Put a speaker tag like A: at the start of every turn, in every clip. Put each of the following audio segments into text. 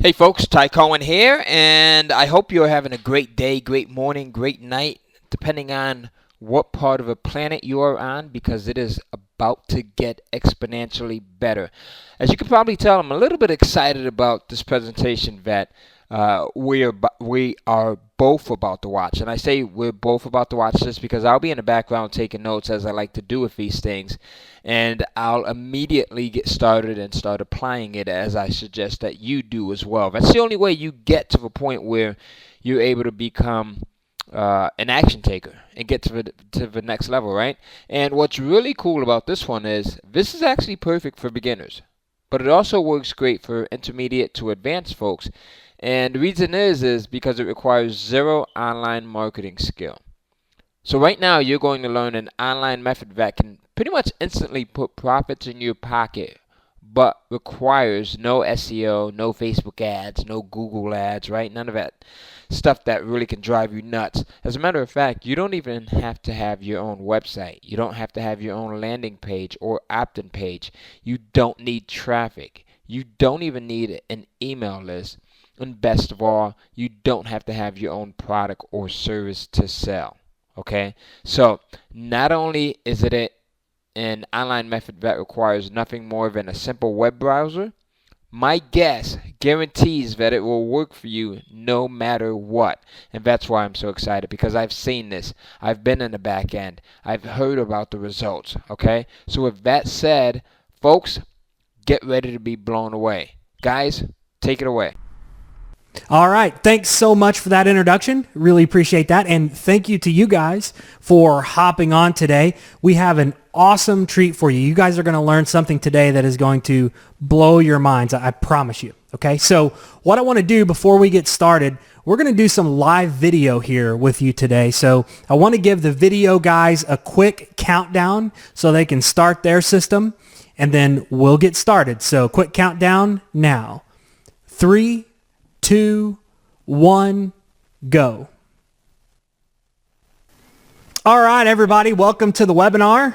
A: Hey folks, Ty Cohen here, and I hope you're having a great day, great morning, great night, depending on what part of a planet you are on, because it is about to get exponentially better. As you can probably tell, I'm a little bit excited about this presentation that we are both about to watch. And I say we're both about to watch this because I'll be in the background taking notes, as I like to do with these things, and I'll immediately get started and start applying it as I suggest that you do as well. That's the only way you get to the point where you're able to become an action taker and get to the next level, right? And what's really cool about this one is this is actually perfect for beginners, but it also works great for intermediate to advanced folks. And the reason is because it requires zero online marketing skill. So right now you're going to learn an online method that can pretty much instantly put profits in your pocket, but requires no SEO, no Facebook ads, no Google ads, right? None of that stuff that really can drive you nuts. As a matter of fact, you don't even have to have your own website. You don't have to have your own landing page or opt-in page. You don't need traffic. You don't even need an email list. And best of all, you don't have to have your own product or service to sell. Okay? So not only is it an online method that requires nothing more than a simple web browser, my guess guarantees that it will work for you no matter what. And that's why I'm so excited, because I've seen this. I've been in the back end. I've heard about the results. Okay? So with that said, folks, get ready to be blown away. Guys, take it away.
B: All right. Thanks so much for that introduction. Really appreciate that. And thank you to you guys for hopping on today. We have an awesome treat for you. You guys are going to learn something today that is going to blow your minds. I promise you. Okay. So what I want to do before we get started, we're going to do some live video here with you today. So I want to give the video guys a quick countdown so they can start their system, and then we'll get started. So quick countdown now. 3, 2, 1, go. All right, everybody, welcome to the webinar.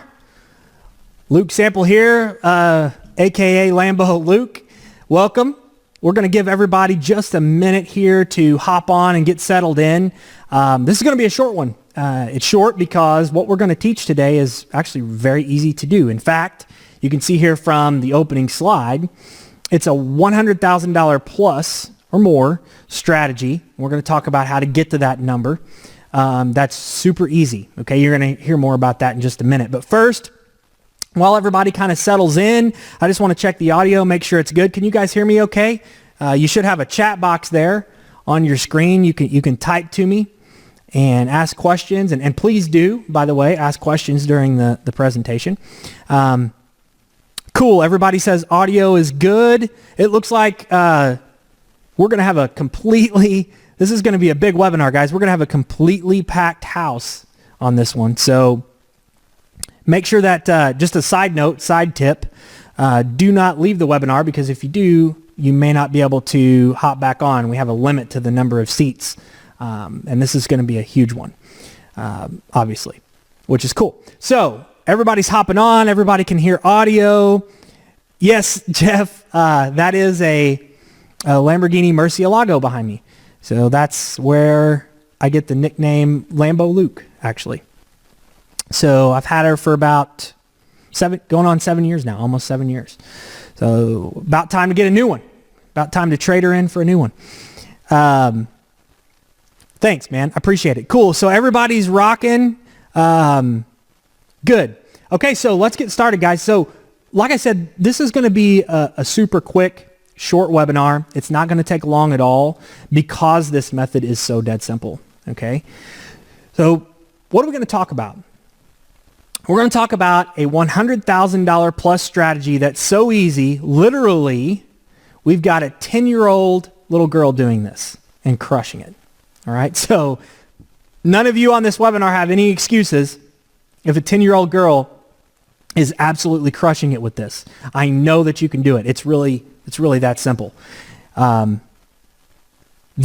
B: Luke Sample here, aka Lambo Luke. Welcome. We're going to give everybody just a minute here to hop on and get settled in. This is going to be a short one. It's short because what we're going to teach today is actually very easy to do. In fact, you can see here from the opening slide, it's a $100,000 plus or more strategy. We're going to talk about how to get to that number. That's super easy. Okay, you're going to hear more about that in just a minute. But first, while everybody kind of settles in, I just want to check the audio, make sure it's good. Can you guys hear me okay? You should have a chat box there on your screen. You can type to me and ask questions. And please do, by the way, ask questions during the presentation. Cool. Everybody says audio is good. It looks like we're going to have this is going to be a big webinar, guys. We're going to have a completely packed house on this one. So make sure that, just a side note, side tip, do not leave the webinar, because if you do, you may not be able to hop back on. We have a limit to the number of seats. And this is going to be a huge one, obviously, which is cool. So everybody's hopping on. Everybody can hear audio. Yes, Jeff, that is a Lamborghini Murcielago behind me. So that's where I get the nickname Lambo Luke, actually. So I've had her for about going on 7 years now, almost 7 years. So about time to get a new one. About time to trade her in for a new one. Thanks, man. I appreciate it. Cool. So everybody's rocking. Good. Okay, so let's get started, guys. So like I said, this is going to be a super quick, short webinar. It's not going to take long at all because this method is so dead simple. Okay. So what are we going to talk about? We're going to talk about a $100,000 plus strategy that's so easy. Literally, we've got a 10-year-old little girl doing this and crushing it. All right. So none of you on this webinar have any excuses if a 10-year-old girl is absolutely crushing it with this. I know that you can do it. It's really that simple. The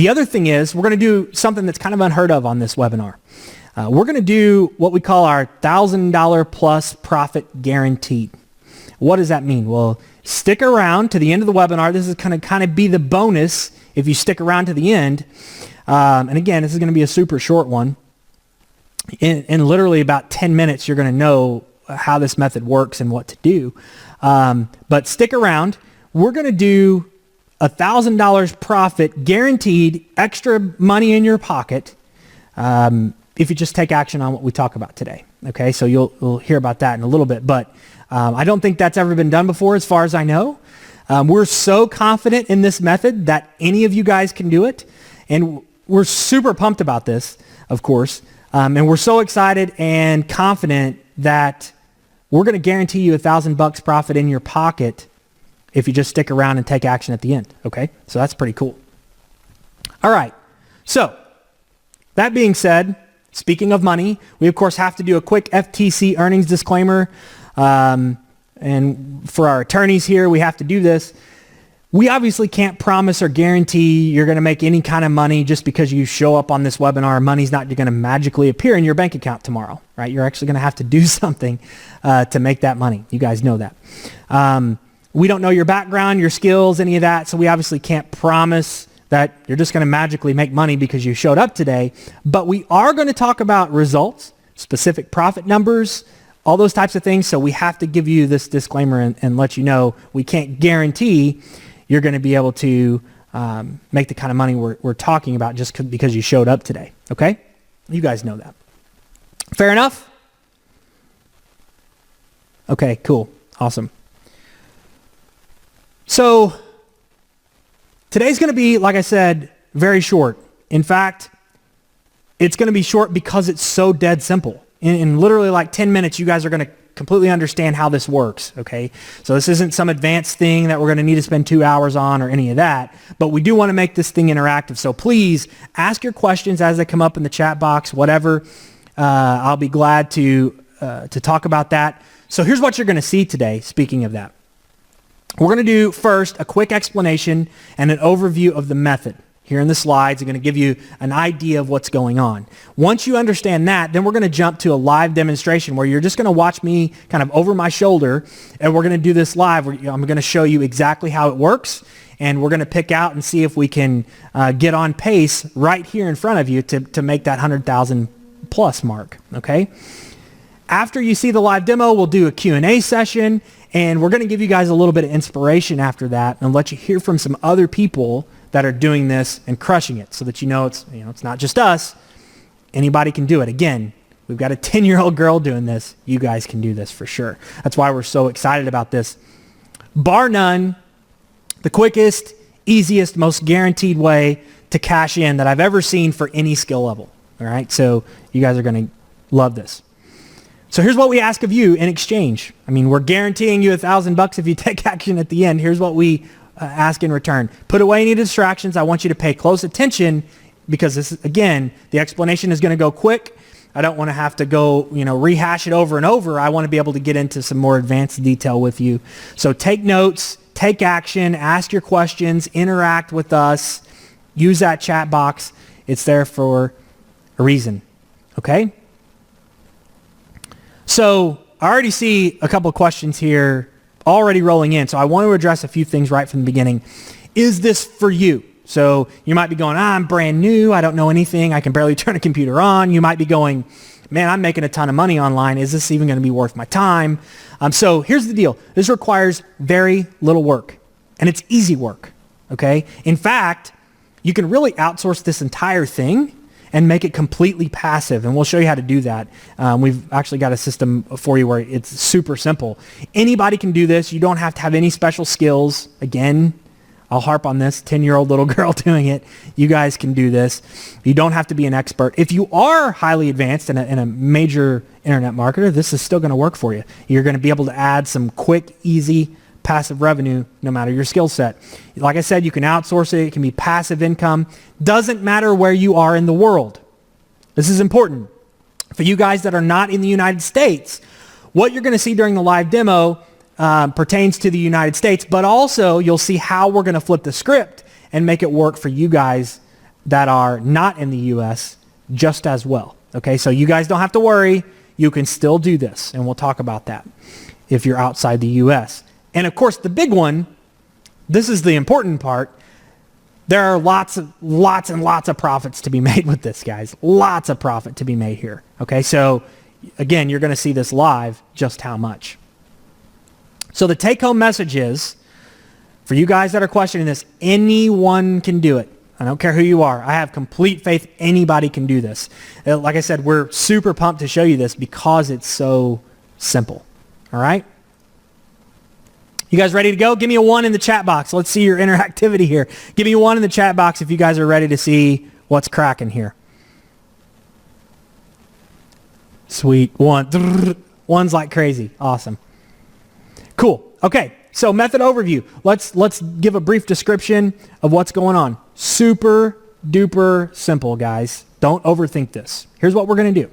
B: other thing is we're going to do something that's kind of unheard of on this webinar. We're going to do what we call our $1,000 plus profit guaranteed. What does that mean? Well, stick around to the end of the webinar. This is going to kind of be the bonus if you stick around to the end. And again, this is going to be a super short one. In literally about 10 minutes, you're going to know how this method works and what to do. But stick around. We're going to do $1,000 profit guaranteed, extra money in your pocket, if you just take action on what we talk about today. Okay, so you'll hear about that in a little bit. But I don't think that's ever been done before as far as I know. We're so confident in this method that any of you guys can do it. And we're super pumped about this, of course. And we're so excited and confident that we're going to guarantee you $1,000 profit in your pocket if you just stick around and take action at the end. Okay, so that's pretty cool. All right, so that being said, speaking of money, we of course have to do a quick FTC earnings disclaimer. And for our attorneys here, we have to do this. We obviously can't promise or guarantee you're going to make any kind of money just because you show up on this webinar. Money's not going to magically appear in your bank account tomorrow, right? You're actually going to have to do something to make that money. You guys know that. We don't know your background, your skills, any of that, so we obviously can't promise that you're just going to magically make money because you showed up today. But we are going to talk about results, specific profit numbers, all those types of things. So we have to give you this disclaimer and let you know we can't guarantee you're going to be able to make the kind of money we're talking about just because you showed up today. Okay? You guys know that. Fair enough? Okay, cool. Awesome. So today's going to be, like I said, very short. In fact, it's going to be short because it's so dead simple. In literally like 10 minutes, you guys are going to completely understand how this works, okay? So this isn't some advanced thing that we're going to need to spend 2 hours on or any of that, but we do want to make this thing interactive. So please ask your questions as they come up in the chat box, whatever. I'll be glad to talk about that. So here's what you're going to see today, speaking of that. We're going to do first a quick explanation and an overview of the method. Here in the slides, I'm going to give you an idea of what's going on. Once you understand that, then we're going to jump to a live demonstration where you're just going to watch me kind of over my shoulder, and we're going to do this live. I'm going to show you exactly how it works, and we're going to pick out and see if we can get on pace right here in front of you to make that 100,000 plus mark, okay? After you see the live demo, we'll do a Q&A session, and we're going to give you guys a little bit of inspiration after that and let you hear from some other people that are doing this and crushing it so that you know it's not just us. Anybody can do it. Again, we've got a 10-year-old girl doing this. You guys can do this for sure. That's why we're so excited about this. Bar none, the quickest, easiest, most guaranteed way to cash in that I've ever seen for any skill level. All right, so you guys are going to love this. So here's what we ask of you in exchange. I mean, we're guaranteeing you $1,000 if you take action at the end. Here's what we ask in return. Put away any distractions. I want you to pay close attention because this is, again, the explanation is going to go quick. I don't want to have to go, rehash it over and over. I want to be able to get into some more advanced detail with you. So take notes, take action, ask your questions, interact with us, use that chat box. It's there for a reason. Okay? So I already see a couple of questions here already rolling in. So I want to address a few things right from the beginning. Is this for you? So you might be going, I'm brand new. I don't know anything. I can barely turn a computer on. You might be going, man, I'm making a ton of money online. Is this even going to be worth my time? So here's the deal. This requires very little work, and it's easy work, okay? In fact, you can really outsource this entire thing and make it completely passive. And we'll show you how to do that. We've actually got a system for you where it's super simple. Anybody can do this. You don't have to have any special skills. Again, I'll harp on this, 10-year-old little girl doing it. You guys can do this. You don't have to be an expert. If you are highly advanced and a major internet marketer, this is still going to work for you. You're going to be able to add some quick, easy, passive revenue no matter your skill set. Like I said, you can outsource it. It can be passive income. Doesn't matter where you are in the world. This is important. For you guys that are not in the United States, what you're going to see during the live demo pertains to the United States, but also you'll see how we're going to flip the script and make it work for you guys that are not in the U.S. just as well. Okay, so you guys don't have to worry. You can still do this, and we'll talk about that if you're outside the U.S. And of course, the big one, this is the important part. There are lots and lots of profits to be made with this, guys. Lots of profit to be made here. Okay, so again, you're going to see this live, just how much. So the take-home message is, for you guys that are questioning this, anyone can do it. I don't care who you are. I have complete faith anybody can do this. Like I said, we're super pumped to show you this because it's so simple. All right? You guys ready to go? Give me a 1 in the chat box. Let's see your interactivity here. Give me a 1 in the chat box if you guys are ready to see what's cracking here. Sweet. 1. One's like crazy. Awesome. Cool. Okay. So method overview. Let's give a brief description of what's going on. Super duper simple, guys. Don't overthink this. Here's what we're going to do.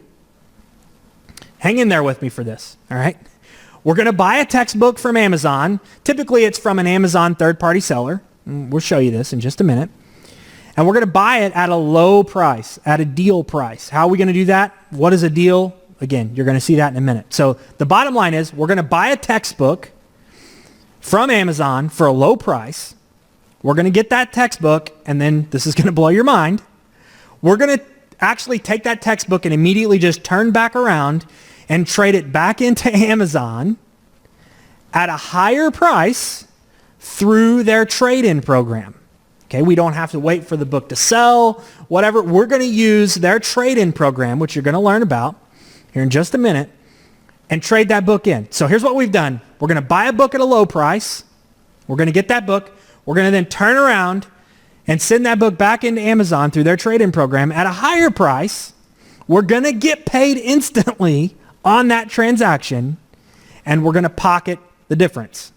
B: Hang in there with me for this. All right? We're going to buy a textbook from Amazon. Typically, it's from an Amazon third-party seller. We'll show you this in just a minute. And we're going to buy it at a low price, at a deal price. How are we going to do that? What is a deal? Again, you're going to see that in a minute. So the bottom line is we're going to buy a textbook from Amazon for a low price. We're going to get that textbook, and then this is going to blow your mind. We're going to actually take that textbook and immediately just turn back around and trade it back into Amazon at a higher price through their trade-in program. Okay, we don't have to wait for the book to sell, whatever. We're going to use their trade-in program, which you're going to learn about here in just a minute, and trade that book in. So here's what we've done. We're going to buy a book at a low price. We're going to get that book. We're going to then turn around and send that book back into Amazon through their trade-in program at a higher price. We're going to get paid instantly on that transaction, and we're going to pocket the difference.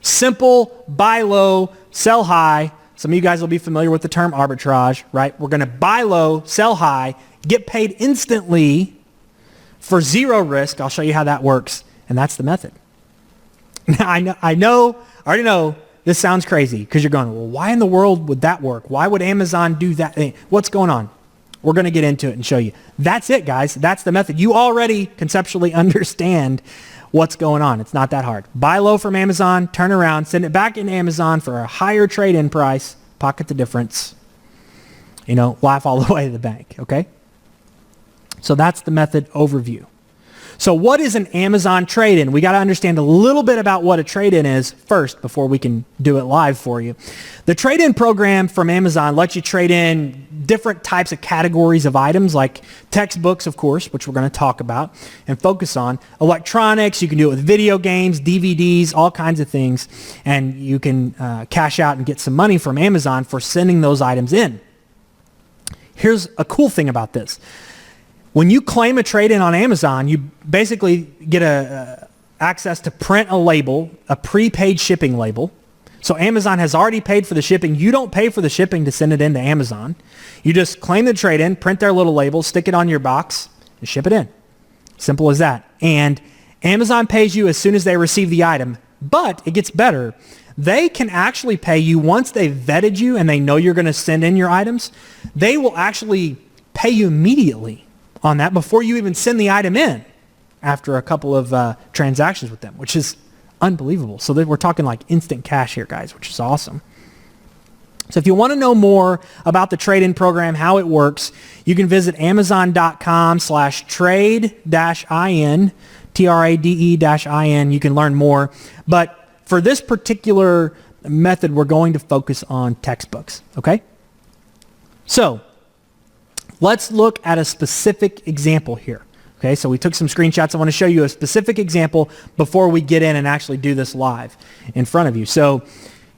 B: Simple, buy low, sell high. Some of you guys will be familiar with the term arbitrage, right? We're going to buy low, sell high, get paid instantly for zero risk. I'll show you how that works, and that's the method. Now, I already know this sounds crazy because you're going, well, why in the world would that work? Why would Amazon do that? What's going on? We're going to get into it and show you. That's it, guys. That's the method. You already conceptually understand what's going on. It's not that hard. Buy low from Amazon, turn around, send it back into Amazon for a higher trade-in price, pocket the difference, laugh all the way to the bank, okay? So that's the method overview. So what is an Amazon trade-in? We got to understand a little bit about what a trade-in is first before we can do it live for you. The trade-in program from Amazon lets you trade in different types of categories of items, like textbooks, of course, which we're going to talk about and focus on. Electronics, you can do it with video games, DVDs, all kinds of things. And you can cash out and get some money from Amazon for sending those items in. Here's a cool thing about this. When you claim a trade-in on Amazon, you basically get access to print a label, a prepaid shipping label. So Amazon has already paid for the shipping. You don't pay for the shipping to send it into Amazon. You just claim the trade-in, print their little label, stick it on your box, and ship it in. Simple as that. And Amazon pays you as soon as they receive the item. But it gets better. They can actually pay you once they've vetted you and they know you're going to send in your items. They will actually pay you immediately on that before you even send the item in after a couple of transactions with them, which is unbelievable. So we're talking like instant cash here, guys, which is awesome. So if you want to know more about the trade-in program, how it works, you can visit amazon.com/trade-in, TRADE-IN. You can learn more. But for this particular method, we're going to focus on textbooks, okay? So let's look at a specific example here. Okay, so we took some screenshots. I want to show you a specific example before we get in and actually do this live in front of you. So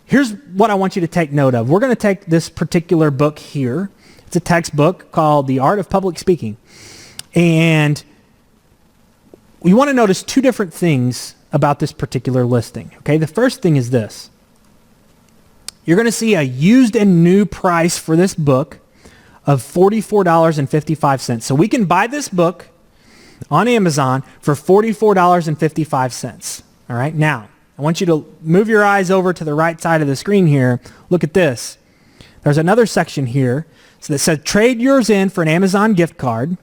B: here's what I want you to take note of. We're going to take this particular book here. It's a textbook called The Art of Public Speaking. And we want to notice two different things about this particular listing. Okay, the first thing is this. You're going to see a used and new price for this book of $44.55. So we can buy this book on Amazon for $44.55. All right, now I want you to move your eyes over to the right side of the screen here. Look at this. There's another section here that says trade yours in for an Amazon gift card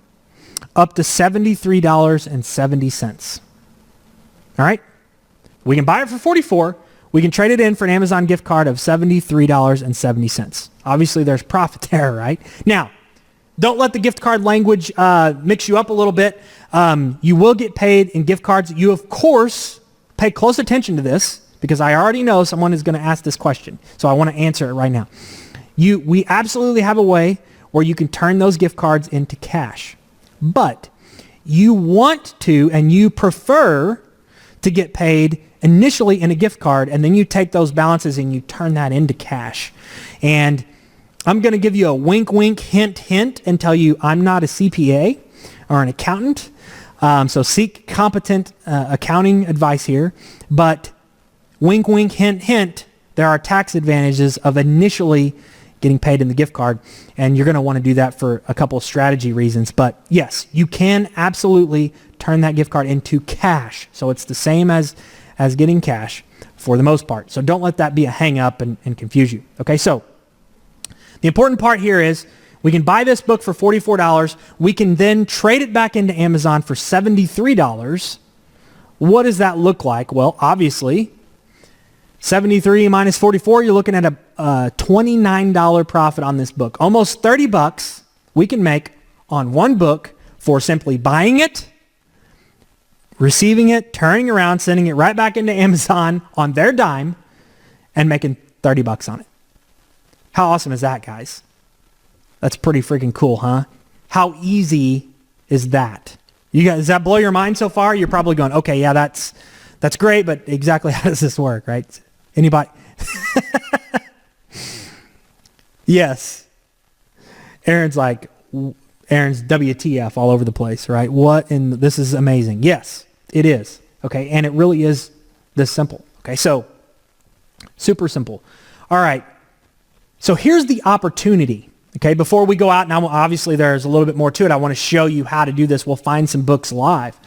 B: up to $73.70. All right, we can buy it for $44. We can trade it in for an Amazon gift card of $73.70. Obviously, there's profit there, right? Now, don't let the gift card language mix you up a little bit. You will get paid in gift cards. You, of course, pay close attention to this because I already know someone is going to ask this question. So I want to answer it right now. We absolutely have a way where you can turn those gift cards into cash. But you want to and you prefer to get paid initially in a gift card, and then you take those balances and you turn that into cash. And I'm going to give you a wink, wink, hint, hint, and tell you I'm not a CPA or an accountant. So seek competent accounting advice here. But wink, wink, hint, hint, there are tax advantages of initially getting paid in the gift card. And you're going to want to do that for a couple of strategy reasons. But yes, you can absolutely turn that gift card into cash. So it's the same as getting cash for the most part. So don't let that be a hang up and confuse you. Okay, so the important part here is we can buy this book for $44. We can then trade it back into Amazon for $73. What does that look like? Well, obviously, 73 minus 44, you're looking at a $29 profit on this book. Almost $30 we can make on one book for simply buying it, receiving it, turning around, sending it right back into Amazon on their dime, and making $30 on it. How awesome is that, guys? That's pretty freaking cool, huh? How easy is that? You guys, does that blow your mind so far? You're probably going, okay, yeah, that's great, but exactly how does this work, right? Anybody? Yes. Aaron's WTF all over the place, right? This is amazing. Yes, it is. Okay, and it really is this simple. Okay, so super simple. All right, so here's the opportunity. Okay, before we go out, now obviously there's a little bit more to it. I want to show you how to do this. We'll find some books live.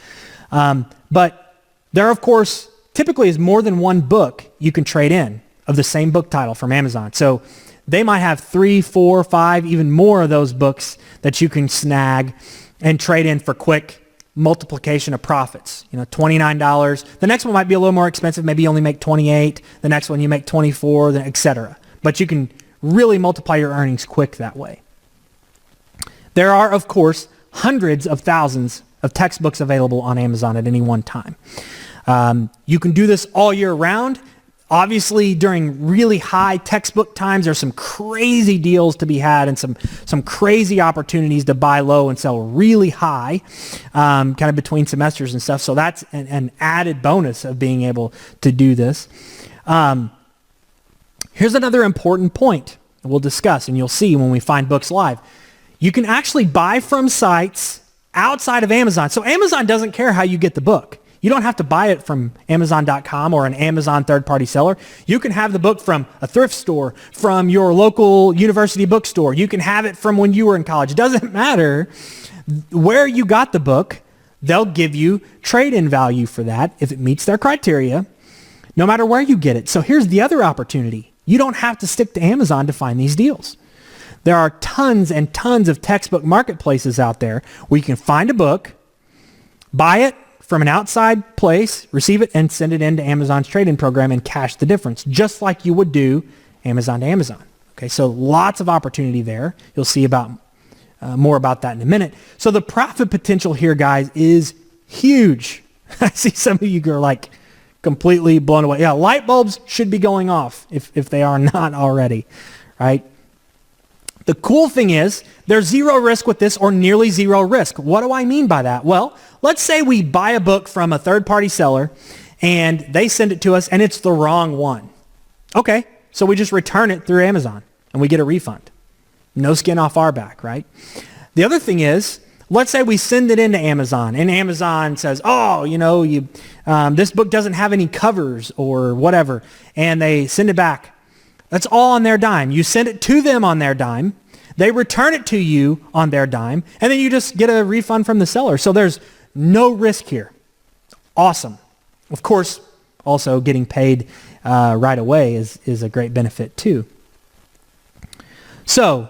B: But there, of course, typically is more than one book you can trade in of the same book title from Amazon. So they might have 3, 4, 5, even more of those books that you can snag and trade in for quick multiplication of profits. $29. The next one might be a little more expensive. Maybe you only make 28. The next one you make 24, etc. But you can really multiply your earnings quick that way. There are, of course, hundreds of thousands of textbooks available on Amazon at any one time. You can do this all year round. Obviously, during really high textbook times, there's some crazy deals to be had and some crazy opportunities to buy low and sell really high, kind of between semesters and stuff. So that's an added bonus of being able to do this. Here's another important point we'll discuss, and you'll see when we find books live. You can actually buy from sites outside of Amazon. So Amazon doesn't care how you get the book. You don't have to buy it from Amazon.com or an Amazon third-party seller. You can have the book from a thrift store, from your local university bookstore. You can have it from when you were in college. It doesn't matter where you got the book. They'll give you trade-in value for that if it meets their criteria, no matter where you get it. So here's the other opportunity. You don't have to stick to Amazon to find these deals. There are tons and tons of textbook marketplaces out there where you can find a book, buy it from an outside place, receive it, and send it into Amazon's trade-in program and cash the difference, just like you would do Amazon to Amazon. Okay, so lots of opportunity there. You'll see more about that in a minute. So the profit potential here, guys, is huge. I see some of you are like completely blown away. Yeah, light bulbs should be going off if they are not already, right? The cool thing is there's zero risk with this, or nearly zero risk. What do I mean by that? Well, let's say we buy a book from a third-party seller and they send it to us and it's the wrong one. Okay, so we just return it through Amazon and we get a refund. No skin off our back, right? The other thing is, let's say we send it into Amazon and Amazon says, this book doesn't have any covers or whatever, and they send it back. That's all on their dime. You send it to them on their dime. They return it to you on their dime, and then you just get a refund from the seller. So there's no risk here. Awesome. Of course, also getting paid right away is a great benefit too. So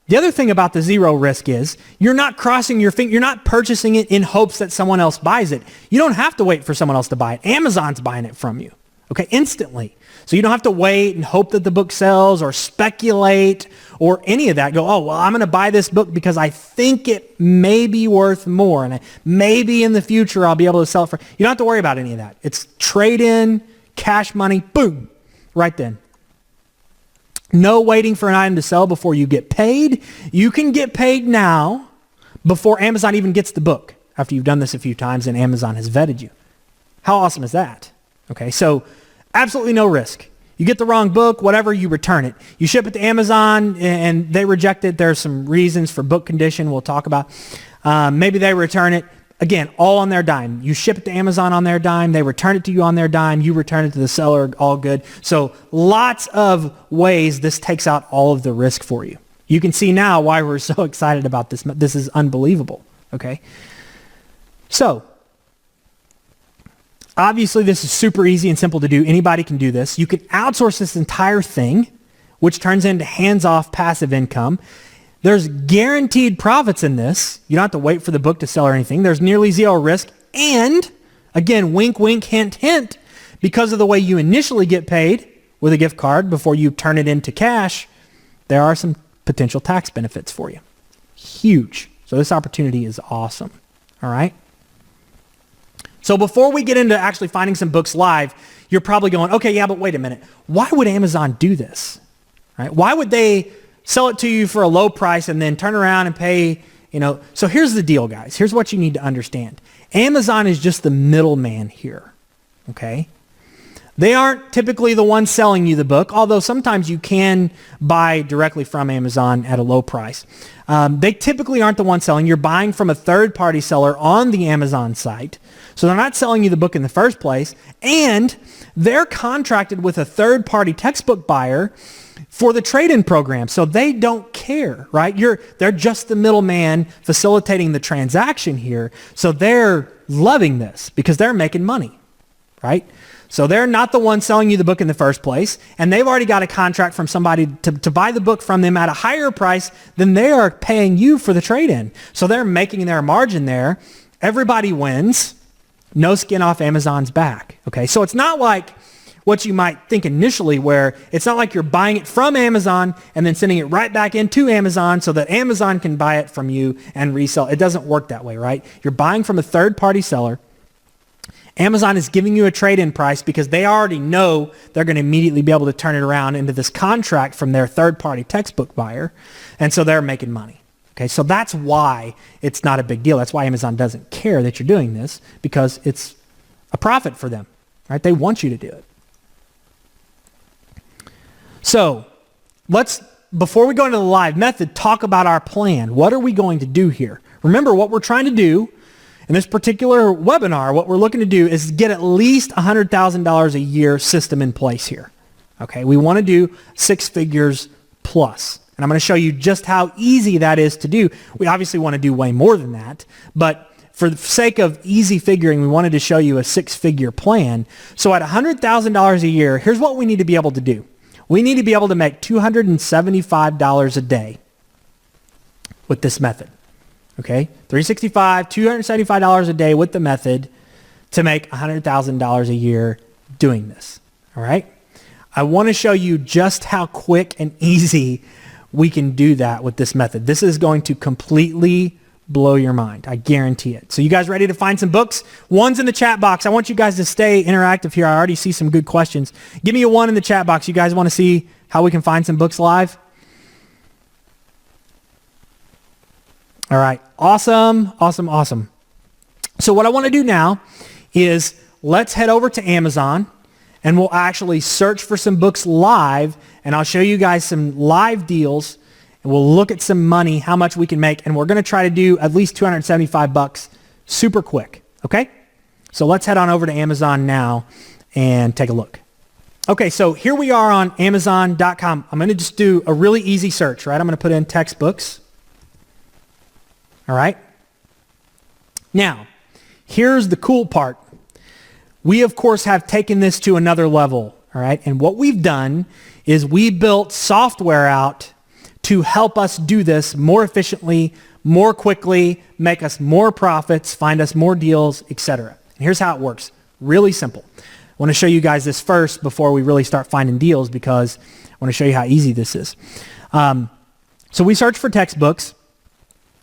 B: The other thing about the zero risk is you're not crossing your finger. You're not purchasing it in hopes that someone else buys it. You don't have to wait for someone else to buy it. Amazon's buying it from you, okay, instantly. So you don't have to wait and hope that the book sells or speculate or any of that. Go, oh, well, I'm going to buy this book because I think it may be worth more, and maybe in the future I'll be able to sell it for. You don't have to worry about any of that. It's trade in, cash money, boom, right then. No waiting for an item to sell before you get paid. You can get paid now before Amazon even gets the book, after you've done this a few times and Amazon has vetted you. How awesome is that? Okay, so absolutely no risk. You get the wrong book, whatever, you return it. You ship it to Amazon and they reject it. There's some reasons for book condition we'll talk about. Maybe they return it. Again, all on their dime. You ship it to Amazon on their dime. They return it to you on their dime. You return it to the seller, all good. So lots of ways this takes out all of the risk for you. You can see now why we're so excited about this. This is unbelievable, okay? So, obviously this is super easy and simple to do. Anybody can do this. You can outsource this entire thing, which turns into hands-off passive income. There's guaranteed profits in this. You don't have to wait for the book to sell or anything. There's nearly zero risk. And again, wink, wink, hint, hint, because of the way you initially get paid with a gift card before you turn it into cash, there are some potential tax benefits for you. Huge. So this opportunity is awesome. All right. So before we get into actually finding some books live, you're probably going, okay, yeah, but wait a minute. Why would Amazon do this? Right? Why would they sell it to you for a low price and then turn around and pay, So here's the deal, guys. Here's what you need to understand. Amazon is just the middleman here, okay? They aren't typically the ones selling you the book, although sometimes you can buy directly from Amazon at a low price. They typically aren't the ones selling. You're buying from a third-party seller on the Amazon site. So they're not selling you the book in the first place, and they're contracted with a third-party textbook buyer for the trade-in program. So they don't care, right? They're just the middleman facilitating the transaction here. So they're loving this because they're making money, right? So they're not the one selling you the book in the first place, and they've already got a contract from somebody to buy the book from them at a higher price than they are paying you for the trade-in. So they're making their margin there. Everybody wins. No skin off Amazon's back, okay? So it's not like what you might think initially, where it's not like you're buying it from Amazon and then sending it right back into Amazon so that Amazon can buy it from you and resell. It doesn't work that way, right? You're buying from a third-party seller. Amazon is giving you a trade-in price because they already know they're going to immediately be able to turn it around into this contract from their third-party textbook buyer, and so they're making money. Okay, so that's why it's not a big deal. That's why Amazon doesn't care that you're doing this, because it's a profit for them, right? They want you to do it. So before we go into the live method, talk about our plan. What are we going to do here? Remember, what we're trying to do in this particular webinar, what we're looking to do is get at least $100,000 a year system in place here. Okay, we want to do 6 figures plus. And I'm going to show you just how easy that is to do. We obviously want to do way more than that, but for the sake of easy figuring, we wanted to show you a 6-figure plan. So at $100,000 a year, here's what we need to be able to do. We need to be able to make $275 a day with this method. Okay, $365, $275 a day with the method to make $100,000 a year doing this. All right, I want to show you just how quick and easy we can do that with this method. This is going to completely blow your mind. I guarantee it. So you guys ready to find some books? One's in the chat box. I want you guys to stay interactive here. I already see some good questions. Give me a 1 in the chat box. You guys want to see how we can find some books live? All right. Awesome. Awesome. Awesome. So what I want to do now is let's head over to Amazon and we'll actually search for some books live, and I'll show you guys some live deals, and we'll look at some money, how much we can make, and we're going to try to do at least $275 super quick, okay? So let's head on over to Amazon now and take a look. Okay, so here we are on Amazon.com. I'm going to just do a really easy search, right? I'm going to put in textbooks. All right? Now, here's the cool part. We, of course, have taken this to another level, all right? And what we've done is we built software out to help us do this more efficiently, more quickly, make us more profits, find us more deals, etc. And here's how it works. Really simple. I want to show you guys this first before we really start finding deals, because I want to show you how easy this is. So we search for textbooks.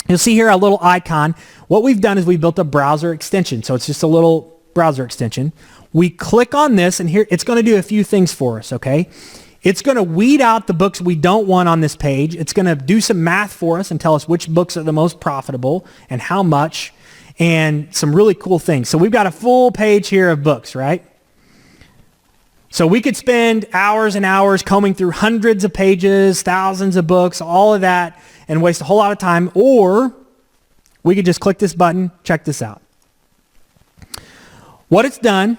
B: You'll see here a little icon. What we've done is we built a browser extension. So it's just a little browser extension. We click on this, and here it's going to do a few things for us, okay? It's going to weed out the books we don't want on this page. It's going to do some math for us and tell us which books are the most profitable and how much, and some really cool things. So we've got a full page here of books, right? So we could spend hours and hours combing through hundreds of pages, thousands of books, all of that, and waste a whole lot of time, or we could just click this button, check this out. What it's done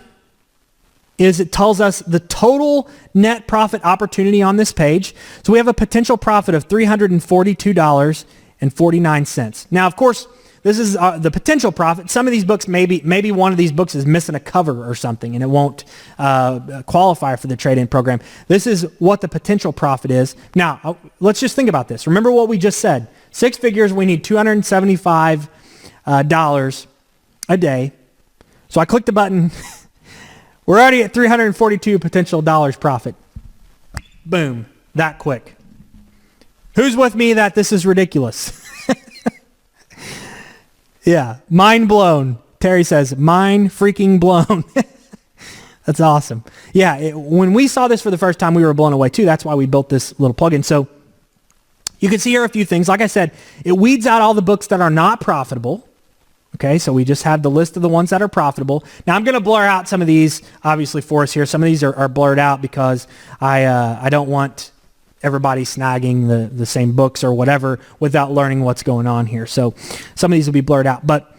B: is it tells us the total net profit opportunity on this page. So we have a potential profit of $342.49. Now, of course, this is the potential profit. Some of these books, maybe one of these books is missing a cover or something, and it won't qualify for the trade-in program. This is what the potential profit is. Now, let's just think about this. Remember what we just said. 6 figures, we need $275 a day. So I click the button. We're already at 342 potential dollars profit. Boom, that quick. Who's with me that this is ridiculous? Yeah, mind blown. Terry says, mind freaking blown. That's awesome. Yeah, when we saw this for the first time, we were blown away too. That's why we built this little plugin. So you can see here a few things. Like I said, it weeds out all the books that are not profitable. Okay, so we just have the list of the ones that are profitable. Now I'm going to blur out some of these, obviously, for us here. Some of these are blurred out because I don't want everybody snagging the same books or whatever without learning what's going on here. So some of these will be blurred out. But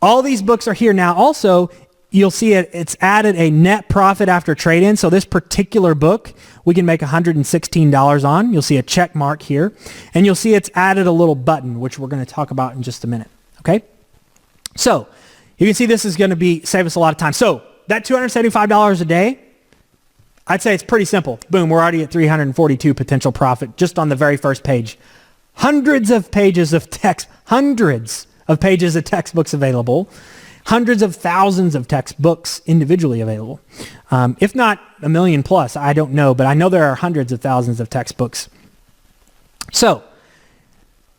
B: all these books are here now. Also, you'll see it's added a net profit after trade-in. So this particular book, we can make $116 on. You'll see a check mark here. And you'll see it's added a little button, which we're going to talk about in just a minute. Okay? So you can see this is going to save us a lot of time. So that $275 a day, I'd say it's pretty simple. Boom, we're already at 342 potential profit just on the very first page. Hundreds of pages of text, hundreds of pages of textbooks available, hundreds of thousands of textbooks individually available. If not a million plus, I don't know, but I know there are hundreds of thousands of textbooks. So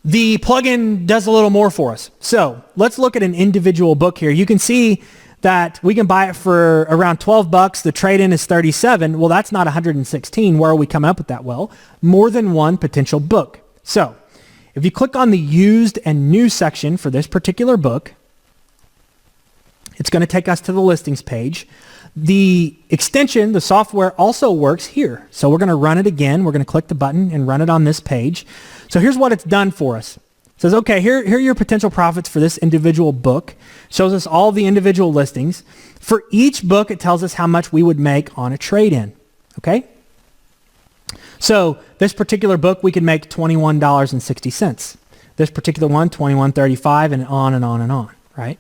B: the plugin does a little more for us. So let's look at an individual book here. You can see that we can buy it for around $12. The trade-in is $37. Well, that's not 116. Where are we coming up with that? Well, more than one potential book. So if you click on the used and new section for this particular book, it's going to take us to the listings page. The extension, the software, also works here. So we're going to run it again. We're going to click the button and run it on this page. So here's what it's done for us. It says, okay, here are your potential profits for this individual book. Shows us all the individual listings. For each book, it tells us how much we would make on a trade-in. Okay? So this particular book, we could make $21.60. This particular one, $21.35, and on and on and on, right?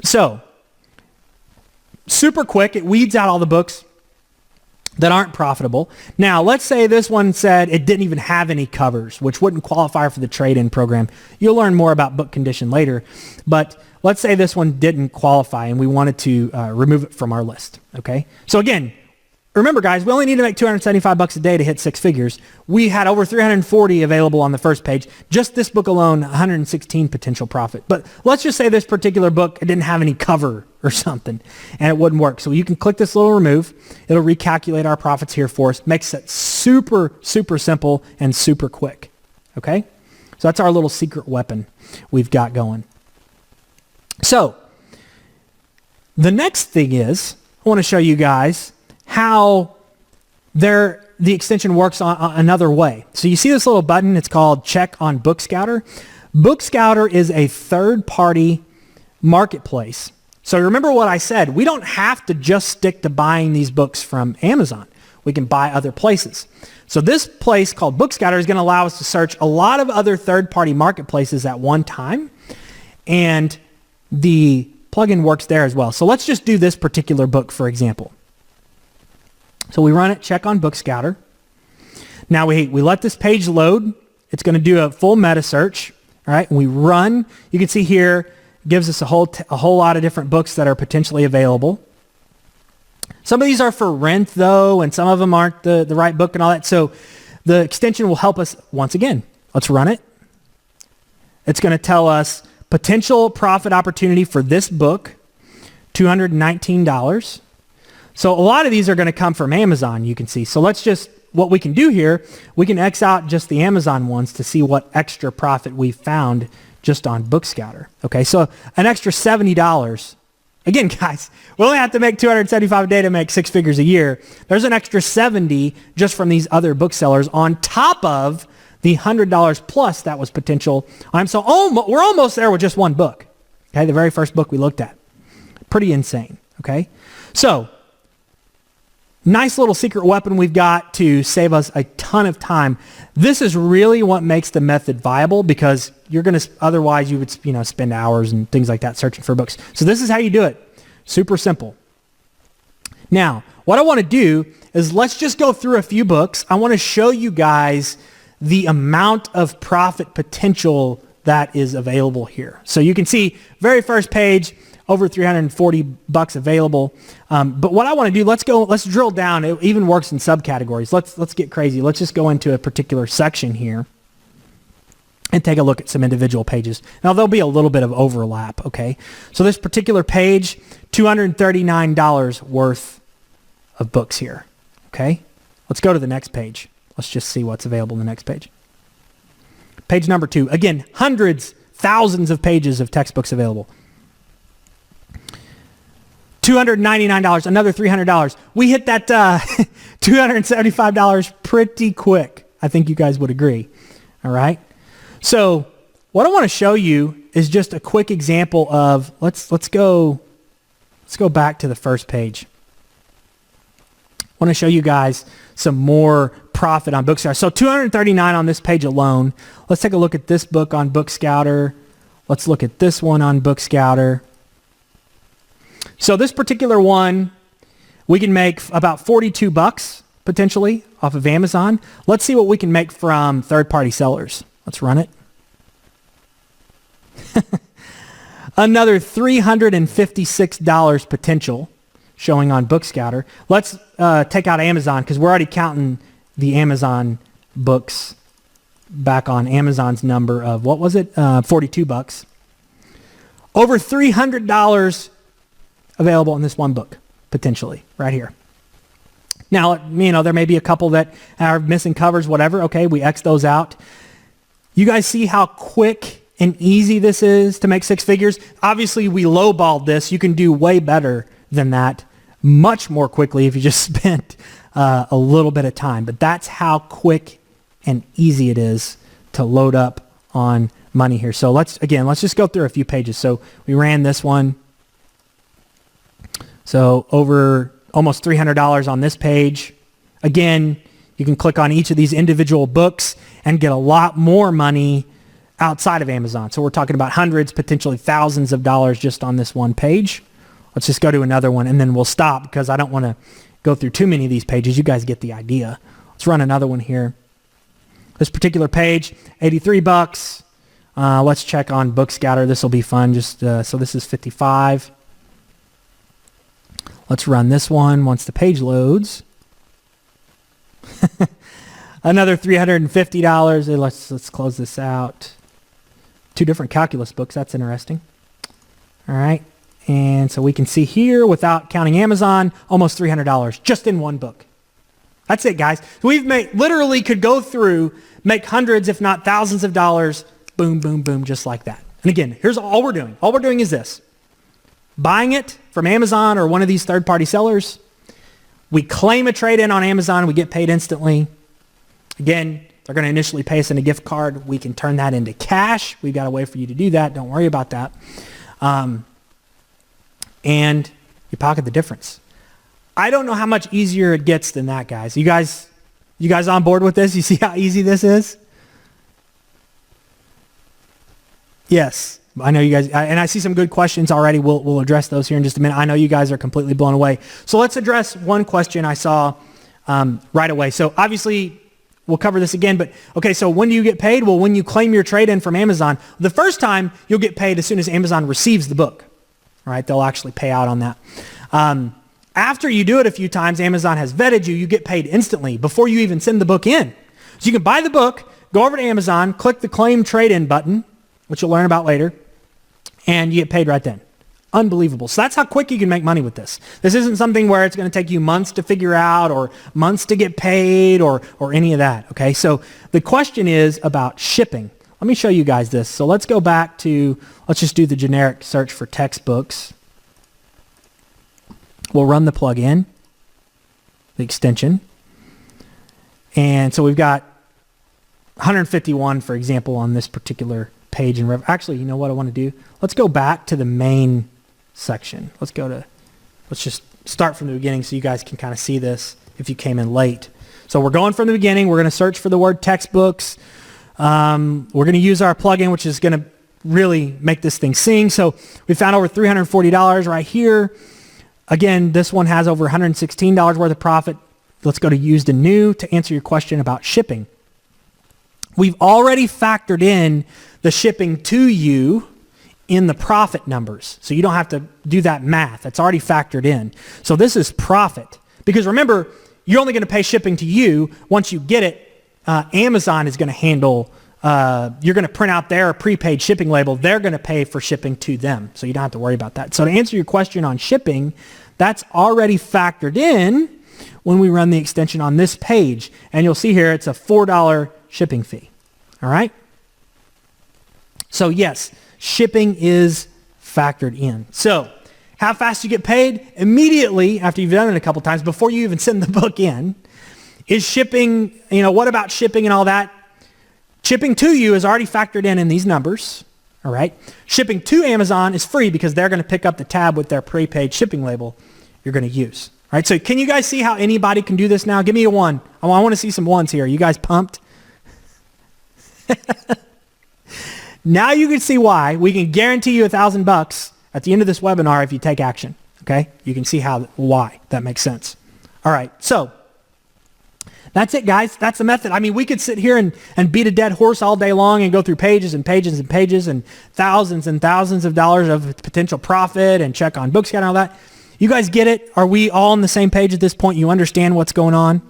B: So super quick, it weeds out all the books that aren't profitable. Now, let's say this one said it didn't even have any covers, which wouldn't qualify for the trade-in program. You'll learn more about book condition later, but let's say this one didn't qualify and we wanted to remove it from our list, okay? So again, remember guys, we only need to make $275 a day to hit 6 figures. We had over 340 available on the first page. Just this book alone, 116 potential profit. But let's just say this particular book, it didn't have any cover or something, and it wouldn't work. So you can click this little remove. It'll recalculate our profits here for us. Makes it super, super simple and super quick, okay? So that's our little secret weapon we've got going. So the next thing is, I want to show you guys how the extension works on another way. So you see this little button, it's called Check on Book Scouter. Book Scouter is a third-party marketplace. So remember what I said, we don't have to just stick to buying these books from Amazon. We can buy other places. So this place called Book Scouter is going to allow us to search a lot of other third-party marketplaces at one time, and the plugin works there as well. So let's just do this particular book, for example. So we run it, check on Book Scouter. Now we let this page load. It's going to do a full meta search. All right, and we run. You can see here, it gives us a whole lot of different books that are potentially available. Some of these are for rent, though, and some of them aren't the right book and all that. So the extension will help us once again. Let's run it. It's going to tell us potential profit opportunity for this book, $219. So a lot of these are going to come from Amazon, you can see. So what we can do here, we can X out just the Amazon ones to see what extra profit we've found just on BookScouter. Okay, so an extra $70. Again, guys, we only have to make 275 a day to make six figures a year. There's an extra 70 just from these other booksellers on top of the $100 plus that was potential. So we're almost there with just one book. Okay, the very first book we looked at. Pretty insane. Okay, so nice little secret weapon we've got to save us a ton of time. This is really what makes the method viable, because otherwise you would spend hours and things like that searching for books. So this is how you do it. Super simple. Now, what I want to do is let's just go through a few books. I want to show you guys the amount of profit potential that is available here. So you can see very first page, over $340 available. But what I want to do, let's drill down. It even works in subcategories. Let's get crazy. Let's just go into a particular section here and take a look at some individual pages. Now there'll be a little bit of overlap, okay? So this particular page, $239 worth of books here, okay? Let's go to the next page. Let's just see what's available in the next page. Page number 2. Again, hundreds, thousands of pages of textbooks available. $299, another $300. We hit that $275 pretty quick. I think you guys would agree. All right. So what I want to show you is just a quick example of, let's go back to the first page. I want to show you guys some more profit on BookScouter. So $239 on this page alone. Let's take a look at this book on BookScouter. Let's look at this one on BookScouter. So this particular one, we can make about $42 potentially off of Amazon. Let's see what we can make from third-party sellers. Let's run it. Another $356 potential showing on BookScouter. Let's take out Amazon, because we're already counting the Amazon books back on Amazon's number of, what was it? $42. Over $300 available in this one book, potentially, right here. Now, there may be a couple that are missing covers, whatever. Okay, we X those out. You guys see how quick and easy this is to make six figures? Obviously, we lowballed this. You can do way better than that, much more quickly if you just spent a little bit of time. But that's how quick and easy it is to load up on money here. So let's just go through a few pages. So we ran this one. So over almost $300 on this page. Again, you can click on each of these individual books and get a lot more money outside of Amazon. So we're talking about hundreds, potentially thousands of dollars just on this one page. Let's just go to another one, and then we'll stop because I don't want to go through too many of these pages. You guys get the idea. Let's run another one here. This particular page, $83. Let's check on BookScouter. This will be fun. So this is $55. Let's run this one once the page loads. Another $350. Let's close this out. 2 different calculus books. That's interesting. All right. And so we can see here, without counting Amazon, almost $300 just in one book. That's it, guys. We've literally could go through, make hundreds, if not thousands of dollars, boom, boom, boom, just like that. And again, here's all we're doing. All we're doing is this. Buying it from Amazon or one of these third-party sellers. We claim a trade-in on Amazon. We get paid instantly. Again, they're going to initially pay us in a gift card. We can turn that into cash. We've got a way for you to do that. Don't worry about that. And you pocket the difference. I don't know how much easier it gets than that, guys. You guys on board with this? You see how easy this is? Yes. I know you guys, and I see some good questions already. We'll address those here in just a minute. I know you guys are completely blown away. So let's address one question I saw right away. So obviously, we'll cover this again, but okay, so when do you get paid? Well, when you claim your trade-in from Amazon, the first time you'll get paid as soon as Amazon receives the book. All right, they'll actually pay out on that. After you do it a few times, Amazon has vetted you, you get paid instantly before you even send the book in. So you can buy the book, go over to Amazon, click the claim trade-in button, which you'll learn about later, and you get paid right then. Unbelievable. So that's how quick you can make money with this. This isn't something where it's going to take you months to figure out or months to get paid or any of that, okay? So the question is about shipping. Let me show you guys this. So let's go back to, let's just do the generic search for textbooks. We'll run the plugin, the extension. And so we've got 151, for example, on this particular page. And actually, you know what I want to do? Let's go back to the main section. Let's just start from the beginning so you guys can kind of see this if you came in late. So we're going from the beginning. We're going to search for the word textbooks. We're going to use our plugin, which is going to really make this thing sing. So we found over $340 right here. Again, this one has over $116 worth of profit. Let's go to used and new to answer your question about shipping. We've already factored in the shipping to you in the profit numbers. So you don't have to do that math. It's already factored in. So this is profit. Because remember, you're only going to pay shipping to you. Once you get it, Amazon is going to handle, you're going to print out their prepaid shipping label. They're going to pay for shipping to them. So you don't have to worry about that. So to answer your question on shipping, that's already factored in when we run the extension on this page. And you'll see here it's a $4 shipping fee. All right? So yes, shipping is factored in. So how fast you get paid? Immediately after you've done it a couple times, before you even send the book in. Is shipping, what about shipping and all that? Shipping to you is already factored in these numbers. All right? Shipping to Amazon is free because they're going to pick up the tab with their prepaid shipping label you're going to use. All right, so can you guys see how anybody can do this now? Give me a one. I want to see some ones here. Are you guys pumped? Now you can see why we can guarantee you $1,000 at the end of this webinar if you take action. Okay? You can see why that makes sense. All right, so that's it, guys. That's the method. I mean, we could sit here and beat a dead horse all day long and go through pages and pages and pages and thousands of dollars of potential profit and check on Bookscan and all that. You guys get it? Are we all on the same page at this point? You understand what's going on?